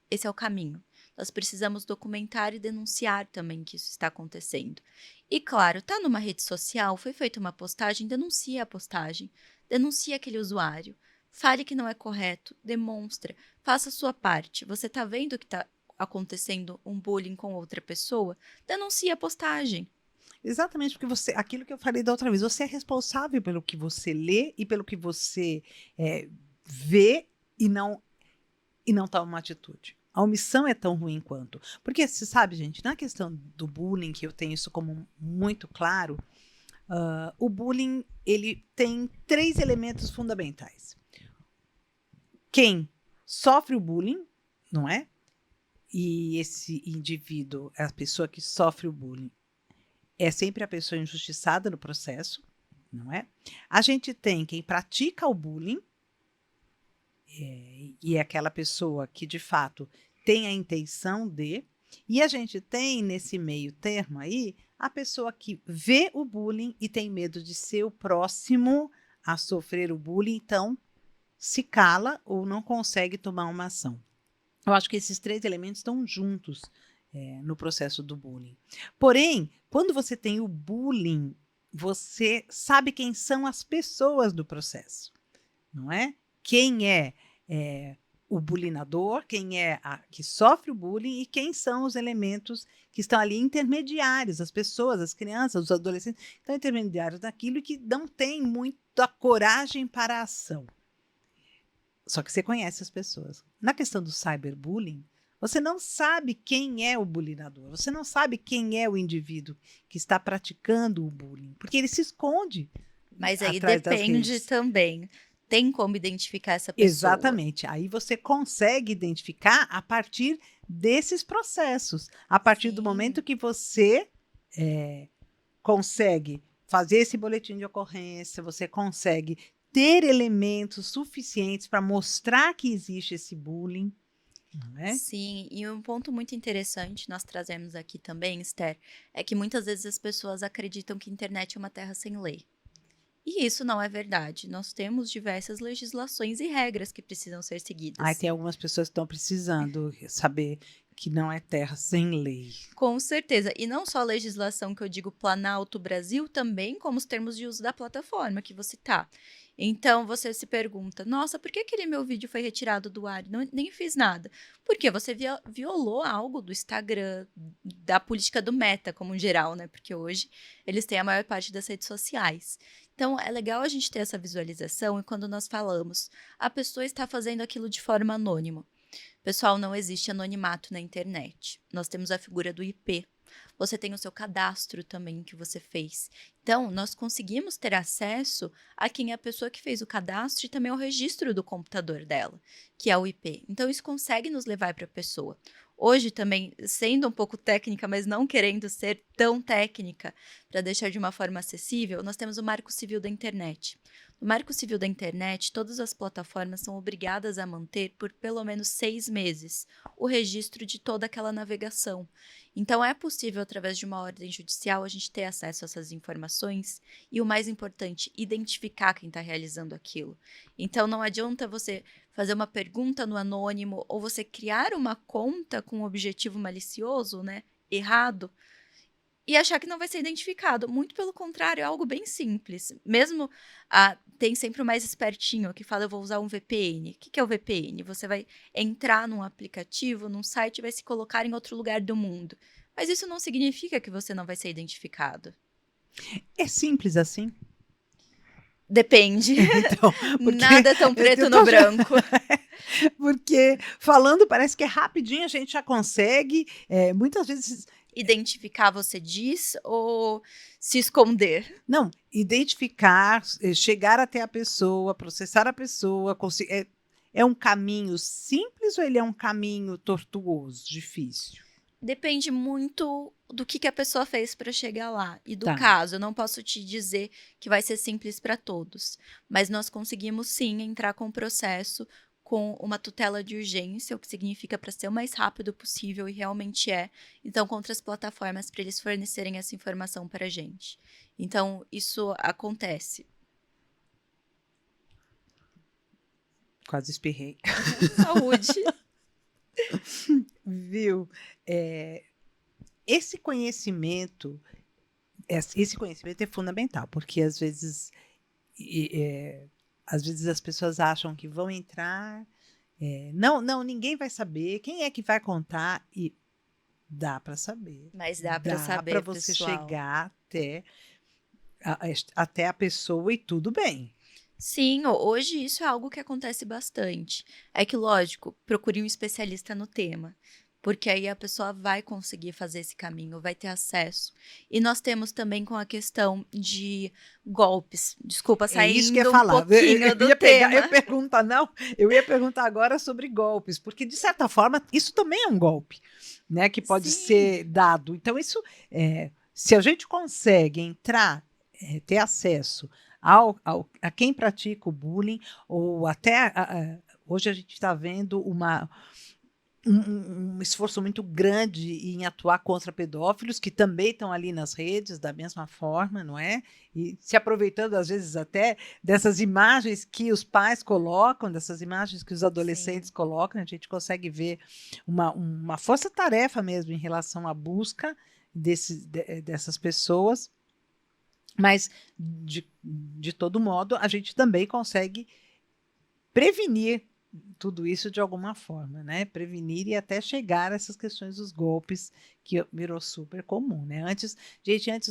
Esse é o caminho. Nós precisamos documentar e denunciar também que isso está acontecendo. E claro, está numa rede social, foi feita uma postagem, denuncie a postagem, denuncie aquele usuário. Fale que não é correto, demonstra, faça a sua parte. Você está vendo que está acontecendo um bullying com outra pessoa? Denuncie a postagem. Exatamente, porque você, aquilo que eu falei da outra vez, você é responsável pelo que você lê e pelo que você vê e não toma uma atitude. A omissão é tão ruim quanto. Porque, você sabe, gente, na questão do bullying, que eu tenho isso como muito claro, o bullying ele tem 3 elementos fundamentais. Quem sofre o bullying, não é? E esse indivíduo, a pessoa que sofre o bullying, é sempre a pessoa injustiçada no processo, não é? A gente tem quem pratica o bullying, e é aquela pessoa que, de fato, tem a intenção de, e a gente tem, nesse meio termo aí, a pessoa que vê o bullying e tem medo de ser o próximo a sofrer o bullying, então se cala ou não consegue tomar uma ação. Eu acho que esses 3 elementos estão juntos no processo do bullying. Porém, quando você tem o bullying, você sabe quem são as pessoas do processo, não é? Quem é o bulinador, quem é a que sofre o bullying e quem são os elementos que estão ali intermediários, as pessoas, as crianças, os adolescentes, que estão intermediários daquilo e que não têm muita coragem para a ação. Só que você conhece as pessoas. Na questão do cyberbullying, você não sabe quem é o bulinador, você não sabe quem é o indivíduo que está praticando o bullying, porque ele se esconde Mas aí atrás das depende redes. também. Tem como identificar essa pessoa. Exatamente. Aí você consegue identificar a partir desses processos. A partir do momento que você consegue fazer esse boletim de ocorrência, você consegue ter elementos suficientes para mostrar que existe esse bullying, não é? Sim, e um ponto muito interessante nós trazemos aqui também, Esther, é que muitas vezes as pessoas acreditam que a internet é uma terra sem lei. E isso não é verdade. Nós temos diversas legislações e regras que precisam ser seguidas. Aí tem algumas pessoas que estão precisando saber que não é terra sem lei. Com certeza. E não só a legislação que eu digo Planalto Brasil, também como os termos de uso da plataforma que você tá. Então você se pergunta, nossa, por que aquele meu vídeo foi retirado do ar? Não, nem fiz nada. Porque você violou algo do Instagram, da política do Meta, como geral, né? Porque hoje eles têm a maior parte das redes sociais. Então é legal a gente ter essa visualização e quando nós falamos, a pessoa está fazendo aquilo de forma anônima. Pessoal, não existe anonimato na internet. Nós temos a figura do IP. Você tem o seu cadastro também que você fez. Então, nós conseguimos ter acesso a quem é a pessoa que fez o cadastro e também ao registro do computador dela, que é o IP. Então, isso consegue nos levar para a pessoa. Hoje também, sendo um pouco técnica, mas não querendo ser tão técnica, para deixar de uma forma acessível, nós temos o Marco Civil da Internet. No Marco Civil da Internet, todas as plataformas são obrigadas a manter por pelo menos 6 meses o registro de toda aquela navegação. Então, é possível, através de uma ordem judicial, a gente ter acesso a essas informações e, o mais importante, identificar quem está realizando aquilo. Então, não adianta você fazer uma pergunta no anônimo ou você criar uma conta com um objetivo malicioso, né, errado, e achar que não vai ser identificado. Muito pelo contrário, é algo bem simples. Mesmo tem sempre o mais espertinho que fala, eu vou usar um VPN. O que é o VPN? Você vai entrar num aplicativo, num site e vai se colocar em outro lugar do mundo. Mas isso não significa que você não vai ser identificado. É simples assim? Depende. Então, Nada é tão preto no branco. Porque falando parece que é rapidinho, a gente já consegue. Muitas vezes. Identificar, você diz, ou se esconder? Não, identificar, chegar até a pessoa, processar a pessoa. É um caminho simples ou ele é um caminho tortuoso, difícil? Depende muito do que a pessoa fez para chegar lá e do Tá. caso. Eu não posso te dizer que vai ser simples para todos, mas nós conseguimos sim entrar com o processo com uma tutela de urgência, o que significa para ser o mais rápido possível e realmente é. Então, contra as plataformas para eles fornecerem essa informação para a gente. Então, isso acontece. Quase espirrei. Saúde. Viu? Esse conhecimento é fundamental, porque às vezes às vezes as pessoas acham que vão entrar, não, ninguém vai saber, quem é que vai contar? E dá para saber, Mas dá para dá para saber, você pessoal. chegar até a pessoa e tudo bem. Sim, hoje isso é algo que acontece bastante. É que, lógico, procure um especialista no tema, porque aí a pessoa vai conseguir fazer esse caminho, vai ter acesso. E nós temos também com a questão de golpes. Desculpa, É isso que eu ia saindo um falar. pouquinho do Eu tema. perguntar, não, eu ia perguntar agora sobre golpes, porque de certa forma isso também é um golpe, né, que pode Sim, ser dado. Então isso, se a gente consegue entrar, ter acesso a quem pratica o bullying, ou até hoje a gente está vendo um esforço muito grande em atuar contra pedófilos, que também estão ali nas redes, da mesma forma, não é? E se aproveitando, às vezes, até dessas imagens que os pais colocam, dessas imagens que os adolescentes sim. colocam, a gente consegue ver uma força-tarefa mesmo em relação à busca dessas pessoas, mas, de todo modo, a gente também consegue prevenir tudo isso de alguma forma, né? Prevenir e até chegar a essas questões dos golpes, que virou super comum, né? Antes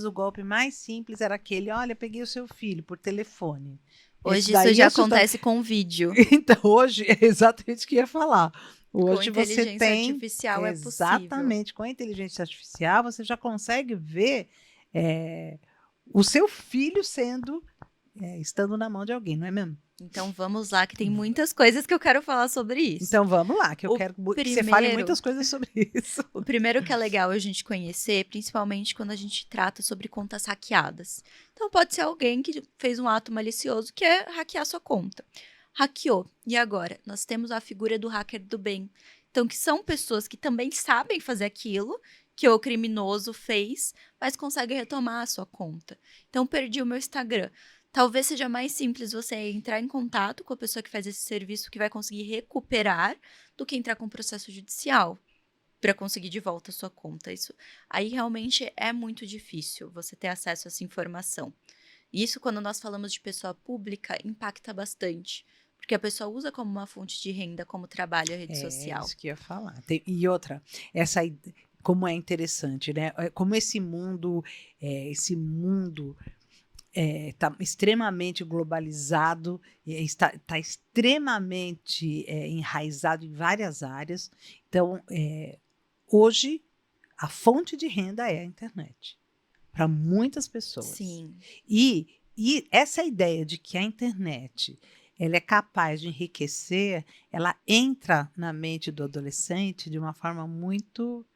o golpe mais simples era aquele, olha, peguei o seu filho por telefone. Esse Hoje isso daí já assusta. acontece com vídeo. Então, hoje é exatamente o que eu ia falar. Com Hoje você inteligência tem, artificial é possível. exatamente, com a inteligência artificial, você já consegue ver o seu filho estando na mão de alguém, não é mesmo? Então vamos lá, que tem muitas coisas que eu quero falar sobre isso. Então vamos lá, que eu O quero que você fale primeiro, muitas coisas sobre isso. o primeiro que é legal a gente conhecer, principalmente quando a gente trata sobre contas hackeadas. Então pode ser alguém que fez um ato malicioso que é hackear sua conta. Hackeou. E agora? Nós temos a figura do hacker do bem. Então, que são pessoas que também sabem fazer aquilo que o criminoso fez, mas conseguem retomar a sua conta. Então, perdi o meu Instagram. Talvez seja mais simples você entrar em contato com a pessoa que faz esse serviço que vai conseguir recuperar do que entrar com um processo judicial para conseguir de volta a sua conta. Isso aí realmente é muito difícil você ter acesso a essa informação. Isso, quando nós falamos de pessoa pública, impacta bastante. Porque a pessoa usa como uma fonte de renda, como trabalho a rede social. Isso que eu ia falar. E outra, como é interessante, né? Como esse mundo está extremamente globalizado, está extremamente enraizado em várias áreas. Então, hoje, a fonte de renda é a internet, para muitas pessoas. Sim. E essa ideia de que a internet ela é capaz de enriquecer, ela entra na mente do adolescente de uma forma muito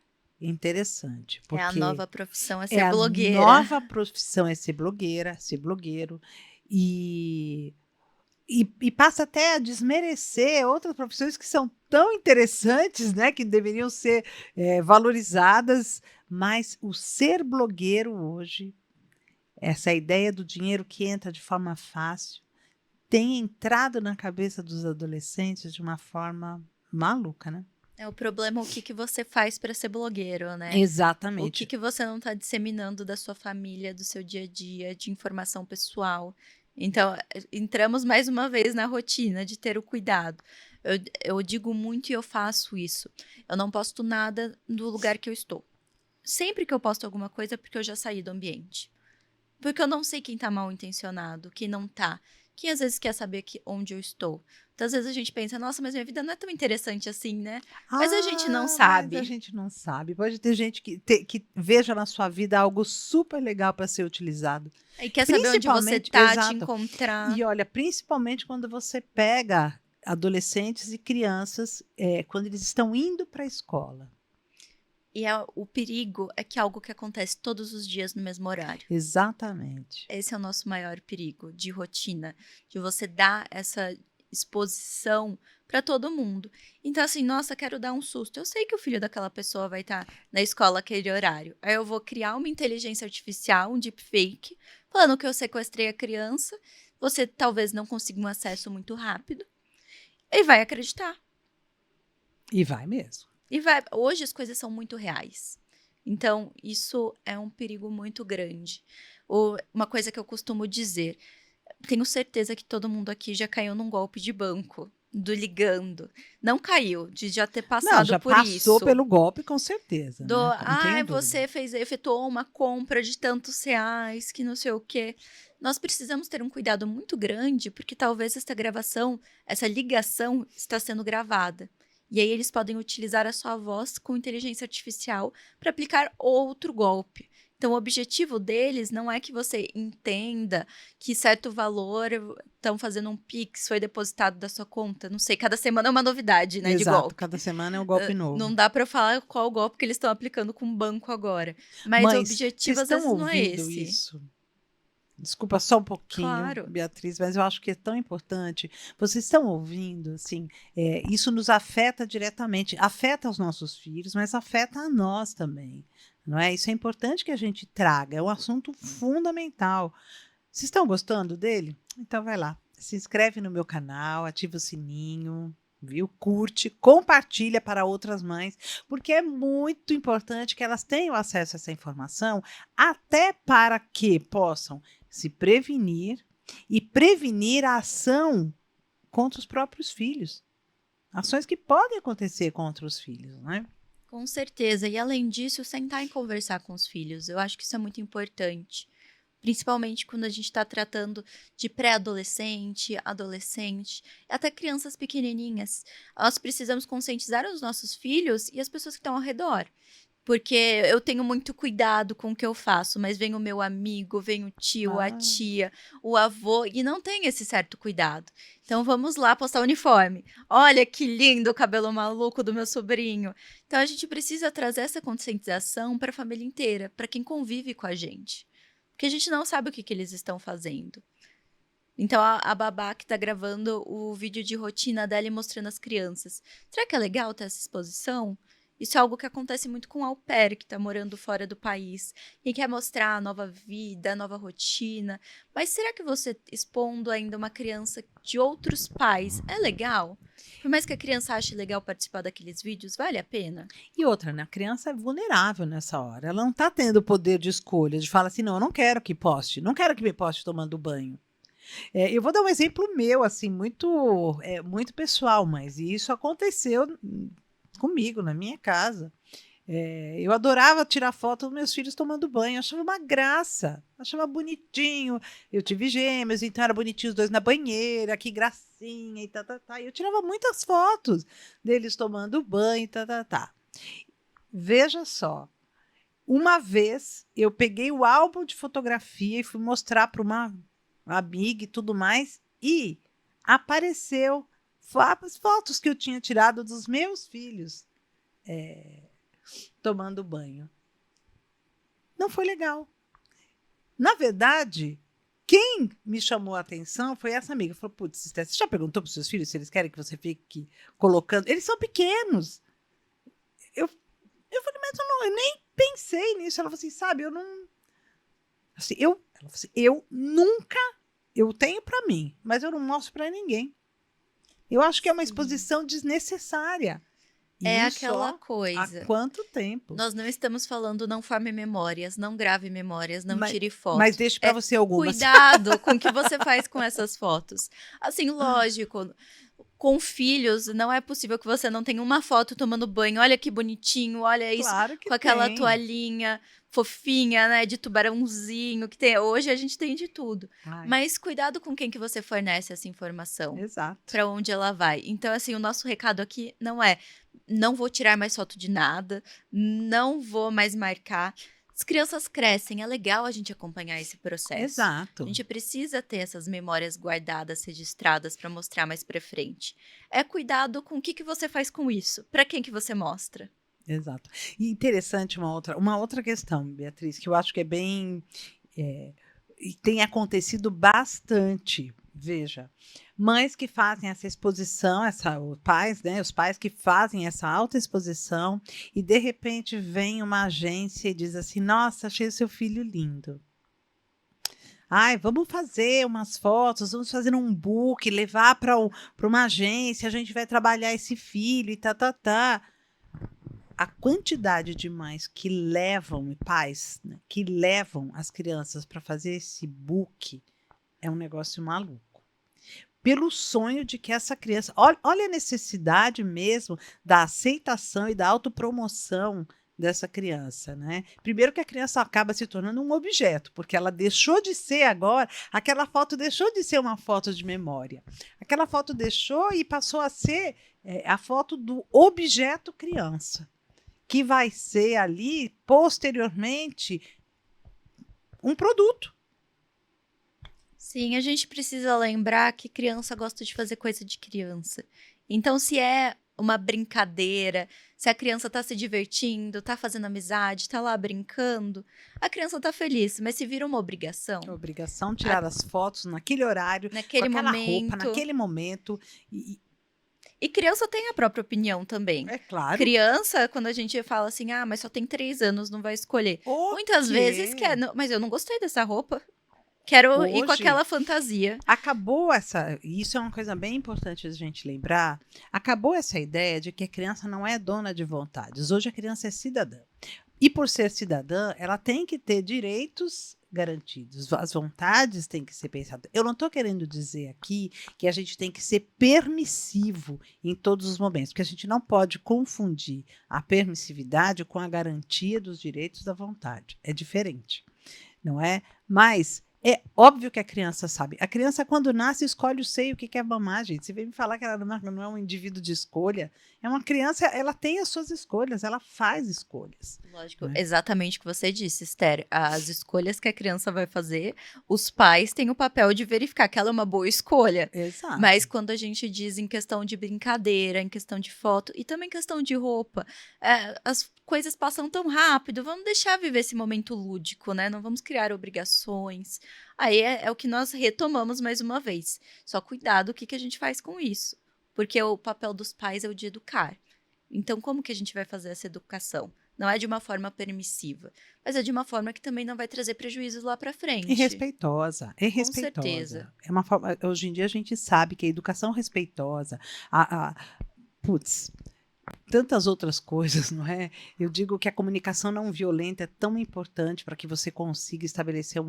interessante, É a porque nova profissão a é ser a blogueira. nova profissão é ser blogueira, ser blogueiro, e passa até a desmerecer outras profissões que são tão interessantes, né, que deveriam ser valorizadas, mas o ser blogueiro hoje, essa ideia do dinheiro que entra de forma fácil, tem entrado na cabeça dos adolescentes de uma forma maluca, né? É o problema, o que, que você faz para ser blogueiro, né? O que, Exatamente. que você não está disseminando da sua família, do seu dia a dia, de informação pessoal. Então, entramos mais uma vez na rotina de ter o cuidado. Eu digo muito e eu faço isso. Eu não posto nada do lugar que eu estou. Sempre que eu posto alguma coisa é porque eu já saí do ambiente. Porque eu não sei quem tá mal intencionado, quem não tá. Quem às vezes quer saber onde eu estou. Então, às vezes a gente pensa, nossa, mas minha vida não é tão interessante assim, né? Mas a gente não Mas a sabe. gente não sabe. Pode ter gente que veja na sua vida algo super legal para ser utilizado. Aí quer saber onde você Principalmente, tá, te exato. encontrar. E olha, principalmente quando você pega adolescentes e crianças, quando eles estão indo para a escola. E o perigo é que é algo que acontece todos os dias no mesmo horário. Exatamente. Esse é o nosso maior perigo de rotina, de você dar essa exposição para todo mundo. Então, assim, nossa, quero dar um susto. Eu sei que o filho daquela pessoa vai estar na escola aquele horário. Aí eu vou criar uma inteligência artificial, um deepfake, falando que eu sequestrei a criança. Você talvez não consiga um acesso muito rápido. E vai acreditar. E vai mesmo. E vai. Hoje as coisas são muito reais. Então, isso é um perigo muito grande. Uma coisa que eu costumo dizer: tenho certeza que todo mundo aqui já caiu num golpe de banco, do ligando. Não caiu, de já ter Não, passado já por passou isso. pelo golpe, com certeza, né? Não tenho dúvida. Você efetuou uma compra de tantos reais, que não sei o quê. Nós precisamos ter um cuidado muito grande, porque talvez esta gravação, essa ligação está sendo gravada. E aí eles podem utilizar a sua voz com inteligência artificial para aplicar outro golpe. Então, o objetivo deles não é que você entenda que certo valor estão fazendo um Pix, foi depositado da sua conta. Não sei, cada semana é uma novidade, né, de Exato, golpe. cada semana é um golpe Não novo. dá para falar qual golpe que eles estão aplicando com o banco agora. Mas o Mães, objetivo vocês às estão vezes não é ouvindo esse. isso? Desculpa só um pouquinho, Claro. Beatriz, mas eu acho que é tão importante. Vocês estão ouvindo, assim, isso nos afeta diretamente, afeta os nossos filhos, mas afeta a nós também, não é? Isso é importante que a gente traga, é um assunto fundamental. Vocês estão gostando dele? Então vai lá, se inscreve no meu canal, ativa o sininho, viu? Curte, compartilha para outras mães, porque é muito importante que elas tenham acesso a essa informação, até para que possam se prevenir e prevenir a ação contra os próprios filhos. Ações que podem acontecer contra os filhos, né? Com certeza. E além disso, sentar e conversar com os filhos. Eu acho que isso é muito importante. Principalmente quando a gente está tratando de pré-adolescente, adolescente, até crianças pequenininhas. Nós precisamos conscientizar os nossos filhos e as pessoas que estão ao redor. Porque eu tenho muito cuidado com o que eu faço, mas vem o meu amigo, vem o tio, a tia, o avô, e não tem esse certo cuidado. Então vamos lá postar o uniforme. Olha que lindo o cabelo maluco do meu sobrinho. Então a gente precisa trazer essa conscientização para a família inteira, para quem convive com a gente. Porque a gente não sabe o que eles estão fazendo. Então, a babá que tá gravando o vídeo de rotina dela e mostrando as crianças. Será que é legal ter essa exposição? Isso é algo que acontece muito com o au pair, que tá morando fora do país e quer mostrar a nova vida, a nova rotina. Mas será que você expondo ainda uma criança de outros pais é legal? Por mais que a criança ache legal participar daqueles vídeos, vale a pena? E outra, né? A criança é vulnerável nessa hora. Ela não está tendo o poder de escolha, de falar assim, não, eu não quero que poste, não quero que me poste tomando banho. Eu vou dar um exemplo meu, assim, muito pessoal, mas isso aconteceu comigo, na minha casa. Eu adorava tirar foto dos meus filhos tomando banho, achava uma graça, achava bonitinho. Eu tive gêmeos, então era bonitinho os dois na banheira, que gracinha e tá, tá, tá. E eu tirava muitas fotos deles tomando banho e tá, tá, tá. Veja só, uma vez eu peguei o álbum de fotografia e fui mostrar para uma amiga e tudo mais, e apareceu as fotos que eu tinha tirado dos meus filhos tomando banho. Não foi legal. Na verdade, quem me chamou a atenção foi essa amiga. Falou, putz, você já perguntou para os seus filhos se eles querem que você fique colocando? Eles são pequenos. Eu falei, mas eu nem pensei nisso. Ela falou assim, sabe, eu não... Assim, ela falou assim, eu nunca... Eu tenho para mim, mas eu não mostro para ninguém. Eu acho que é uma exposição desnecessária. É Isso, aquela coisa. há quanto tempo? Nós não estamos falando não forme memórias, não grave memórias, não tire fotos. Mas deixe para você algumas. Cuidado com o que você faz com essas fotos. Assim, lógico, com filhos, não é possível que você não tenha uma foto tomando banho. Olha que bonitinho, olha isso, Claro que com aquela tem. toalhinha fofinha, né, de tubarãozinho, que tem. Hoje a gente tem de tudo. Ai, Mas cuidado com quem que você fornece essa informação. exato. Para onde ela vai. Então, assim, o nosso recado aqui não é não vou tirar mais foto de nada, não vou mais marcar. As crianças crescem, é legal a gente acompanhar esse processo. Exato. A gente precisa ter essas memórias guardadas, registradas para mostrar mais para frente. É cuidado com o que você faz com isso, para quem que você mostra. Exato. E interessante uma outra questão, Beatriz, que eu acho que é bem... e tem acontecido bastante. Veja, mães que fazem essa exposição, os pais que fazem essa autoexposição e de repente vem uma agência e diz assim, nossa, achei o seu filho lindo. Ai, vamos fazer umas fotos, vamos fazer um book, levar para uma agência, a gente vai trabalhar esse filho e tá, tá, tá. A quantidade de mães que levam, pais, né, que levam as crianças para fazer esse book é um negócio maluco. Pelo sonho de que essa criança. Olha a necessidade mesmo da aceitação e da autopromoção dessa criança, né? Primeiro que a criança acaba se tornando um objeto, porque ela deixou de ser agora, aquela foto deixou de ser uma foto de memória. Aquela foto deixou e passou a ser a foto do objeto criança, que vai ser ali, posteriormente, um produto. Sim, a gente precisa lembrar que criança gosta de fazer coisa de criança. Então, se é uma brincadeira, se a criança tá se divertindo, tá fazendo amizade, tá lá brincando, a criança tá feliz. Mas se vira uma obrigação, A obrigação de tirar as fotos naquele horário, com naquele aquela roupa, momento. naquele momento. E criança tem a própria opinião também. É claro. Criança, quando a gente fala assim, mas só tem 3 anos, não vai escolher. Muitas vezes quer, mas eu não gostei dessa roupa. Quero ir com Hoje, aquela fantasia. acabou essa. Isso é uma coisa bem importante a gente lembrar. Acabou essa ideia de que a criança não é dona de vontades. Hoje a criança é cidadã. E por ser cidadã, ela tem que ter direitos garantidos. As vontades têm que ser pensadas. Eu não estou querendo dizer aqui que a gente tem que ser permissivo em todos os momentos, porque a gente não pode confundir a permissividade com a garantia dos direitos da vontade. É diferente, não é? Mas é óbvio que a criança sabe. A criança, quando nasce, escolhe o seio que quer mamar, gente. Você vem me falar que ela não é um indivíduo de escolha. É uma criança, ela tem as suas escolhas, ela faz escolhas. Lógico, exatamente o que você disse, Esther. As escolhas que a criança vai fazer, os pais têm o papel de verificar que ela é uma boa escolha. Exato. Mas quando a gente diz em questão de brincadeira, em questão de foto e também questão de roupa, as coisas passam tão rápido, vamos deixar viver esse momento lúdico, né? Não vamos criar obrigações. Aí é o que nós retomamos mais uma vez. Só cuidado o que a gente faz com isso. Porque o papel dos pais é o de educar. Então, como que a gente vai fazer essa educação? Não é de uma forma permissiva, mas é de uma forma que também não vai trazer prejuízos lá para frente. E respeitosa, é respeitosa. certeza. É uma forma, hoje em dia a gente sabe que a educação respeitosa, putz, tantas outras coisas, não é? Eu digo que a comunicação não violenta é tão importante para que você consiga estabelecer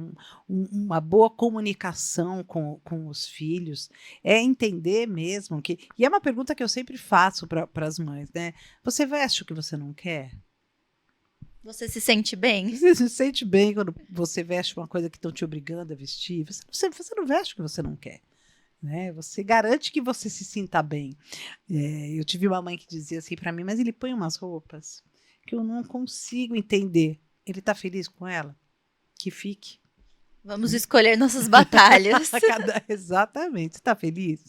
uma boa comunicação com os filhos. É entender mesmo que. E é uma pergunta que eu sempre faço para as mães, né? Você veste o que você não quer? Você se sente bem? Você se sente bem quando você veste uma coisa que estão te obrigando a vestir? Você não veste o que você não quer. Né? Você garante que você se sinta bem. Eu tive uma mãe que dizia assim para mim, mas ele põe umas roupas que eu não consigo entender. Ele está feliz com ela? Que fique. Vamos escolher nossas batalhas. Exatamente. Você está feliz?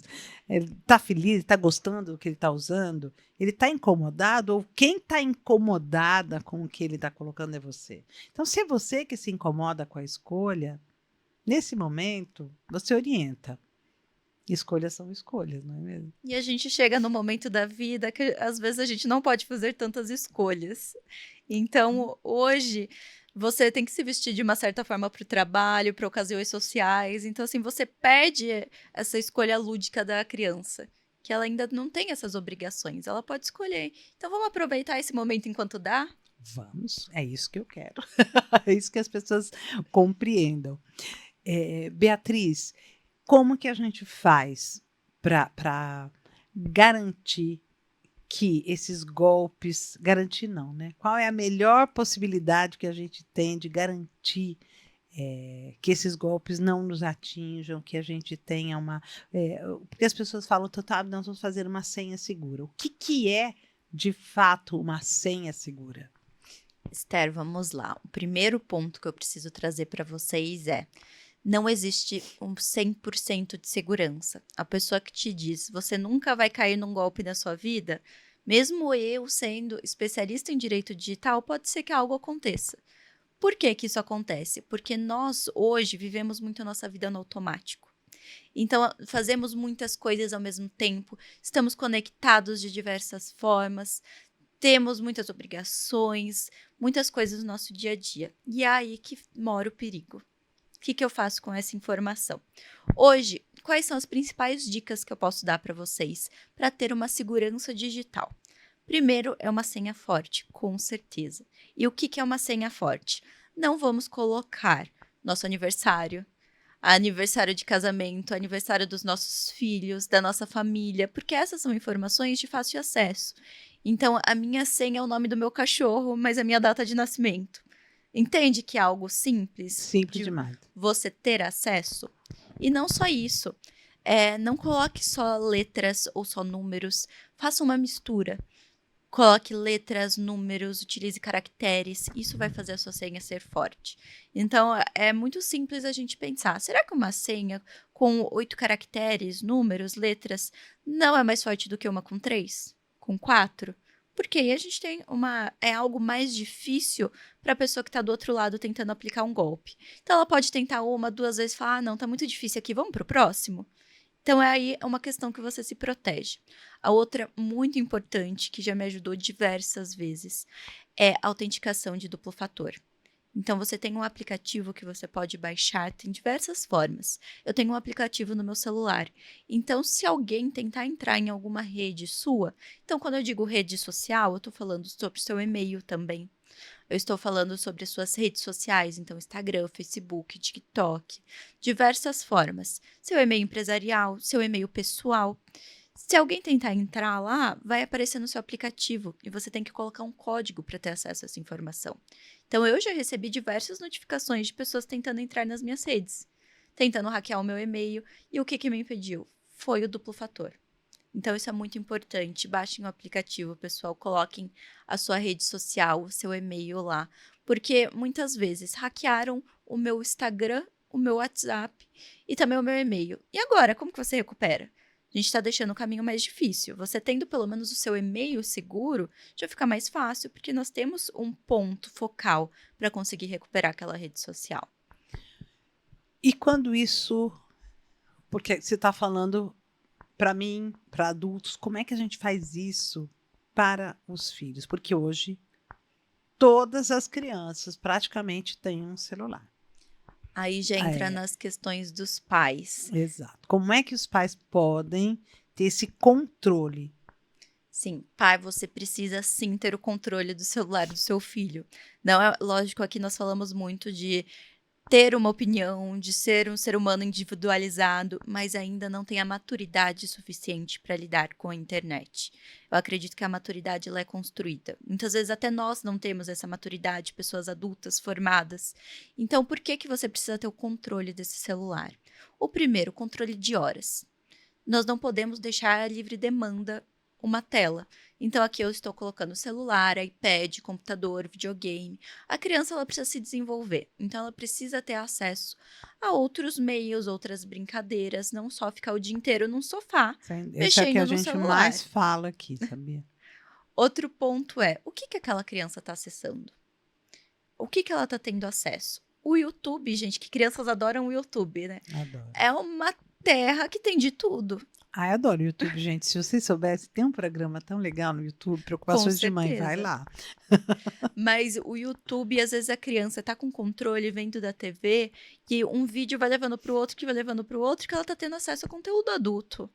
Ele está feliz? Está gostando do que ele está usando? Ele está incomodado? Ou quem está incomodada com o que ele está colocando é você? Então, se é você que se incomoda com a escolha, nesse momento, você orienta. Escolhas são escolhas, não é mesmo? E a gente chega no momento da vida que às vezes a gente não pode fazer tantas escolhas. Então, hoje, você tem que se vestir de uma certa forma para o trabalho, para ocasiões sociais. Então, assim, você perde essa escolha lúdica da criança, que ela ainda não tem essas obrigações, ela pode escolher. Então, vamos aproveitar esse momento enquanto dá? Vamos, é isso que eu quero. É isso que as pessoas compreendam. Beatriz, como que a gente faz para garantir que esses golpes, garantir não, né? Qual é a melhor possibilidade que a gente tem de garantir que esses golpes não nos atinjam, que a gente tenha uma... porque as pessoas falam, nós vamos fazer uma senha segura. O que é, de fato, uma senha segura? Esther, vamos lá. O primeiro ponto que eu preciso trazer para vocês é: não existe um 100% de segurança. A pessoa que te diz, você nunca vai cair num golpe na sua vida, mesmo eu sendo especialista em direito digital, pode ser que algo aconteça. Por que que isso acontece? Porque nós, hoje, vivemos muito a nossa vida no automático. Então, fazemos muitas coisas ao mesmo tempo, estamos conectados de diversas formas, temos muitas obrigações, muitas coisas no nosso dia a dia. E é aí que mora o perigo. O que eu faço com essa informação? Hoje, quais são as principais dicas que eu posso dar para vocês para ter uma segurança digital? Primeiro, é uma senha forte, com certeza. E o que é uma senha forte? Não vamos colocar nosso aniversário, aniversário de casamento, aniversário dos nossos filhos, da nossa família, porque essas são informações de fácil acesso. Então, a minha senha é o nome do meu cachorro, mas a minha data de nascimento. Entende que é algo simples Simples de demais. você ter acesso? E não só isso. Não coloque só letras ou só números. Faça uma mistura. Coloque letras, números, utilize caracteres. Isso vai fazer a sua senha ser forte. Então, é muito simples a gente pensar. Será que uma senha com 8 caracteres, números, letras, não é mais forte do que uma com 3? Com 4? Porque aí a gente tem é algo mais difícil para a pessoa que está do outro lado tentando aplicar um golpe. Então, ela pode tentar uma, 2 vezes e falar, não, tá muito difícil aqui, vamos pro próximo? Então, aí é uma questão que você se protege. A outra, muito importante, que já me ajudou diversas vezes, é a autenticação de duplo fator. Então, você tem um aplicativo que você pode baixar, tem diversas formas. Eu tenho um aplicativo no meu celular. Então, se alguém tentar entrar em alguma rede sua, então, quando eu digo rede social, eu estou falando sobre o seu e-mail também. Eu estou falando sobre as suas redes sociais, então Instagram, Facebook, TikTok, diversas formas. Seu e-mail empresarial, seu e-mail pessoal. Se alguém tentar entrar lá, vai aparecer no seu aplicativo e você tem que colocar um código para ter acesso a essa informação. Então, eu já recebi diversas notificações de pessoas tentando entrar nas minhas redes, tentando hackear o meu e-mail. E o que me impediu? Foi o duplo fator. Então, isso é muito importante. Baixem o aplicativo, pessoal. Coloquem a sua rede social, o seu e-mail lá. Porque muitas vezes hackearam o meu Instagram, o meu WhatsApp e também o meu e-mail. E agora, como que você recupera? A gente está deixando o caminho mais difícil. Você tendo pelo menos o seu e-mail seguro, já fica mais fácil, porque nós temos um ponto focal para conseguir recuperar aquela rede social. E quando isso... Porque você está falando... Para mim, para adultos, como é que a gente faz isso para os filhos? Porque hoje todas as crianças praticamente têm um celular. Aí já entra nas questões dos pais. Exato. Como é que os pais podem ter esse controle? Sim, pai, você precisa sim ter o controle do celular do seu filho. Não é lógico, aqui nós falamos muito de ter uma opinião, de ser um ser humano individualizado, mas ainda não tem a maturidade suficiente para lidar com a internet. Eu acredito que a maturidade ela é construída. Muitas vezes até nós não temos essa maturidade, pessoas adultas, formadas. Então, por que você precisa ter o controle desse celular? O primeiro, o controle de horas. Nós não podemos deixar a livre demanda uma tela. Então, aqui eu estou colocando celular, iPad, computador, videogame. A criança ela precisa se desenvolver. Então, ela precisa ter acesso a outros meios, outras brincadeiras, não só ficar o dia inteiro num sofá, Esse é que mexendo a no gente celular. mais fala aqui, sabia? Outro ponto é, o que aquela criança está acessando? O que ela está tendo acesso? O YouTube, gente, que crianças adoram o YouTube, né? Adoro. É uma terra que tem de tudo. Ai, adoro o YouTube, gente. Se vocês soubessem, tem um programa tão legal no YouTube, Preocupações de Mãe, vai lá. Mas o YouTube, às vezes a criança tá com controle vendo da TV e um vídeo vai levando pro outro, que vai levando pro outro, que ela tá tendo acesso a conteúdo adulto.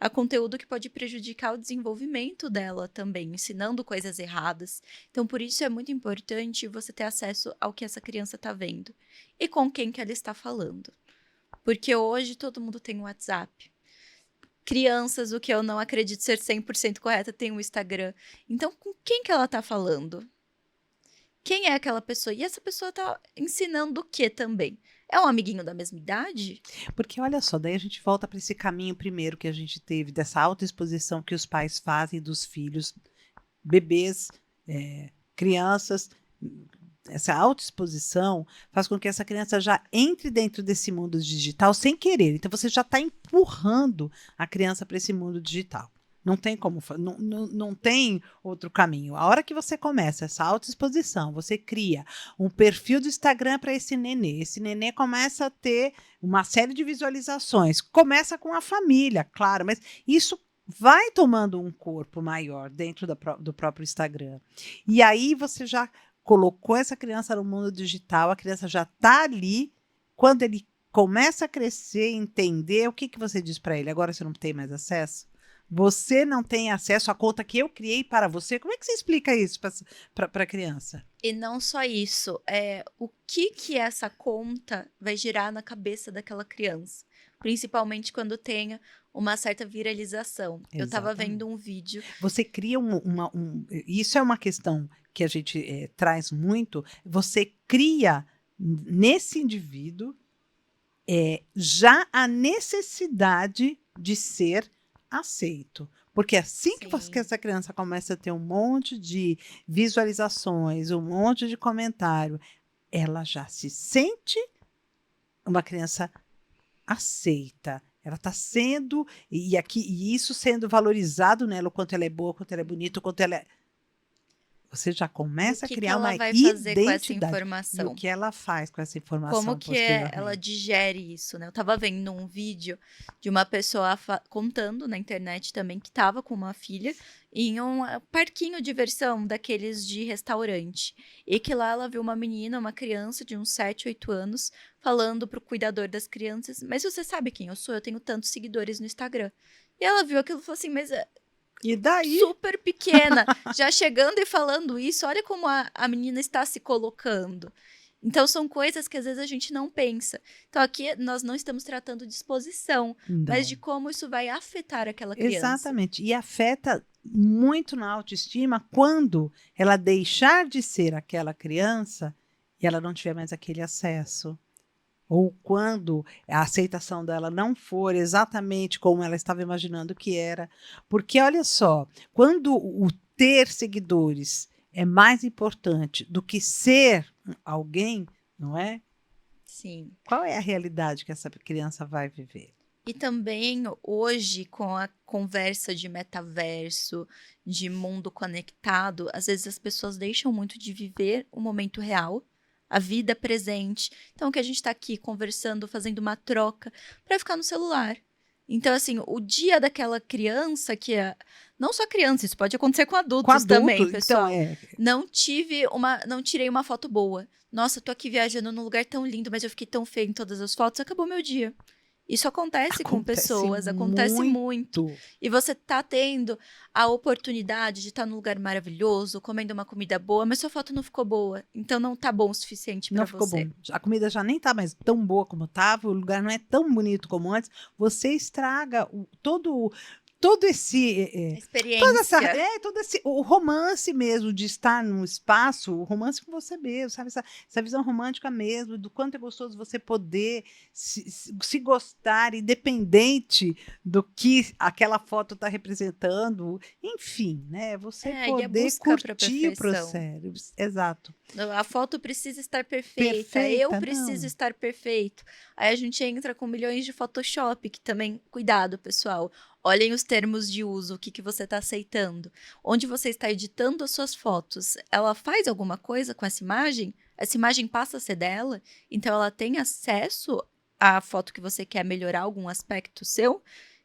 A conteúdo que pode prejudicar o desenvolvimento dela também, ensinando coisas erradas. Então, por isso é muito importante você ter acesso ao que essa criança tá vendo e com quem que ela está falando. Porque hoje todo mundo tem um WhatsApp. Crianças, o que eu não acredito ser 100% correta, tem um Instagram. Então, com quem que ela tá falando? Quem é aquela pessoa? E essa pessoa tá ensinando o quê também? É um amiguinho da mesma idade? Porque olha só, daí a gente volta para esse caminho primeiro que a gente teve, dessa autoexposição que os pais fazem dos filhos, bebês, crianças. Essa autoexposição faz com que essa criança já entre dentro desse mundo digital sem querer. Então, você já está empurrando a criança para esse mundo digital. Não tem como, não tem outro caminho. A hora que você começa essa autoexposição, você cria um perfil do Instagram para esse nenê começa a ter uma série de visualizações. Começa com a família, claro, mas isso vai tomando um corpo maior dentro do próprio Instagram. E aí você já colocou essa criança no mundo digital, a criança já está ali. Quando ele começa a crescer, entender, o que você diz para ele? Agora você não tem mais acesso? Você não tem acesso à conta que eu criei para você. Como é que você explica isso para a criança? E não só isso, o que essa conta vai gerar na cabeça daquela criança, principalmente quando tenha uma certa viralização. Eu estava Exatamente. vendo um vídeo. Você cria isso é uma questão que a gente traz muito. Você cria nesse indivíduo já a necessidade de ser aceito. Porque assim que Sim. essa criança começa a ter um monte de visualizações, um monte de comentário, ela já se sente uma criança aceita. Ela está sendo, e isso sendo valorizado nela, o quanto ela é boa, o quanto ela é bonita, o quanto ela é. Você já E o começa a que criar ela uma vai fazer com essa identidade. E o informação? que ela faz com essa Como informação que ela posteriormente? digere isso, né? Eu estava vendo um vídeo de uma pessoa contando na internet também que estava com uma filha em um parquinho de diversão daqueles de restaurante. E que lá ela viu uma menina, uma criança de uns 7, 8 anos, falando pro cuidador das crianças: "Mas você sabe quem eu sou? Eu tenho tantos seguidores no Instagram." E ela viu aquilo e falou assim: "Mas E daí? super pequena, já chegando e falando isso, olha como a menina está se colocando." Então, são coisas que às vezes a gente não pensa. Então, aqui nós não estamos tratando de exposição, mas de Não. como isso vai afetar aquela criança. Exatamente. E afeta muito na autoestima quando ela deixar de ser aquela criança e ela não tiver mais aquele acesso. Ou quando a aceitação dela não for exatamente como ela estava imaginando que era. Porque, olha só, quando o ter seguidores é mais importante do que ser alguém, não é? Sim. Qual é a realidade que essa criança vai viver? E também, hoje, com a conversa de metaverso, de mundo conectado, às vezes as pessoas deixam muito de viver o momento real, a vida presente. Então, que a gente está aqui conversando, fazendo uma troca, para ficar no celular. Então, assim, o dia daquela criança que é. Não só criança, isso pode acontecer com Com adultos também, adulto, então pessoal. Não tirei uma foto boa. Nossa, tô aqui viajando num lugar tão lindo, mas eu fiquei tão feia em todas as fotos, acabou meu dia. Isso acontece com acontece pessoas, acontece muito. muito. E você tá tendo a oportunidade de estar num lugar maravilhoso, comendo uma comida boa, mas sua foto não ficou boa. Então não tá bom o suficiente Não pra ficou você. bom. A comida já nem tá mais tão boa como estava, o lugar não é tão bonito como antes. Você estraga todo esse toda essa Experiência. todo esse o romance mesmo de estar num espaço, o romance com você mesmo, sabe, essa visão romântica mesmo, do quanto é gostoso você poder se gostar, independente do que aquela foto está representando, enfim, né? Você E a poder busca pra curtir o perfeição. processo, exato. A foto precisa estar perfeita, eu Perfeita, preciso não. estar perfeito. Aí a gente entra com milhões de Photoshop, que também, cuidado, pessoal. Olhem os termos de uso, o que você está aceitando. Onde você está editando as suas fotos, ela faz alguma coisa com essa imagem? Essa imagem passa a ser dela? Então ela tem acesso à foto que você quer melhorar algum aspecto seu?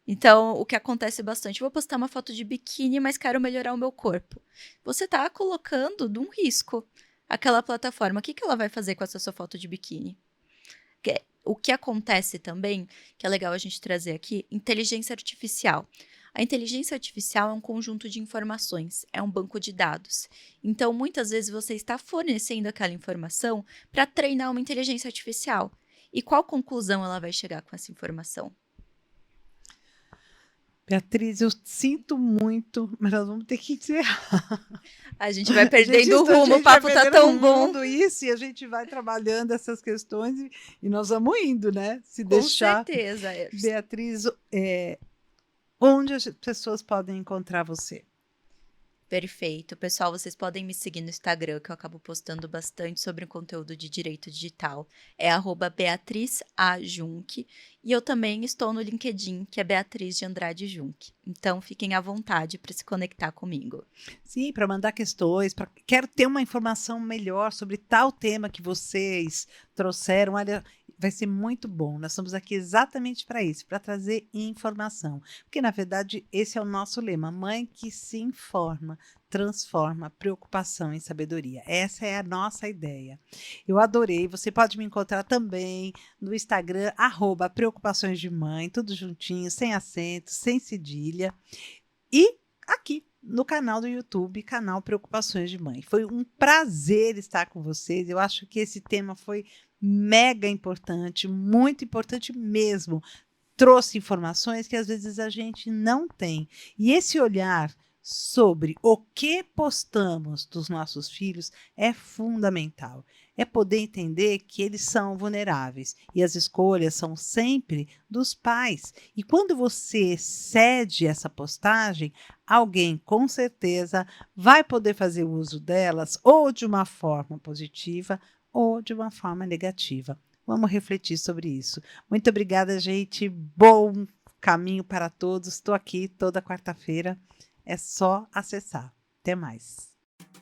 Então, o que acontece bastante, vou postar uma foto de biquíni, mas quero melhorar o meu corpo. Você está colocando num risco aquela plataforma. O que ela vai fazer com essa sua foto de biquíni? O que acontece também, que é legal a gente trazer aqui, inteligência artificial. A inteligência artificial é um conjunto de informações, é um banco de dados. Então, muitas vezes você está fornecendo aquela informação para treinar uma inteligência artificial. E qual conclusão ela vai chegar com essa informação? Beatriz, eu sinto muito, mas nós vamos ter que encerrar. A gente vai perdendo o rumo, o vai papo tá perdendo tão no bom. mundo isso, e a gente vai trabalhando essas questões e nós vamos indo, né? Se Com deixar. certeza. Beatriz, onde as pessoas podem encontrar você? Perfeito. Pessoal, vocês podem me seguir no Instagram, que eu acabo postando bastante sobre o conteúdo de direito digital. É @BeatrizAJunck. E eu também estou no LinkedIn, que é Beatriz de Andrade Junck. Então, fiquem à vontade para se conectar comigo. Sim, para mandar questões, quero ter uma informação melhor sobre tal tema que vocês trouxeram. Olha, Vai ser muito bom. Nós estamos aqui exatamente para isso, para trazer informação. Porque, na verdade, esse é o nosso lema: mãe que se informa, transforma preocupação em sabedoria. Essa é a nossa ideia. Eu adorei. Você pode me encontrar também no Instagram, @preocupações de mãe, tudo juntinho, sem acento, sem cedilha. E aqui no canal do YouTube, canal Preocupações de Mãe. Foi um prazer estar com vocês. Eu acho que esse tema foi mega importante, muito importante mesmo. Trouxe informações que às vezes a gente não tem. E esse olhar sobre o que postamos dos nossos filhos é fundamental. É poder entender que eles são vulneráveis e as escolhas são sempre dos pais. E quando você cede essa postagem, alguém com certeza vai poder fazer uso delas ou de uma forma positiva ou de uma forma negativa. Vamos refletir sobre isso. Muito obrigada, gente. Bom caminho para todos. Estou aqui toda quarta-feira. É só acessar. Até mais.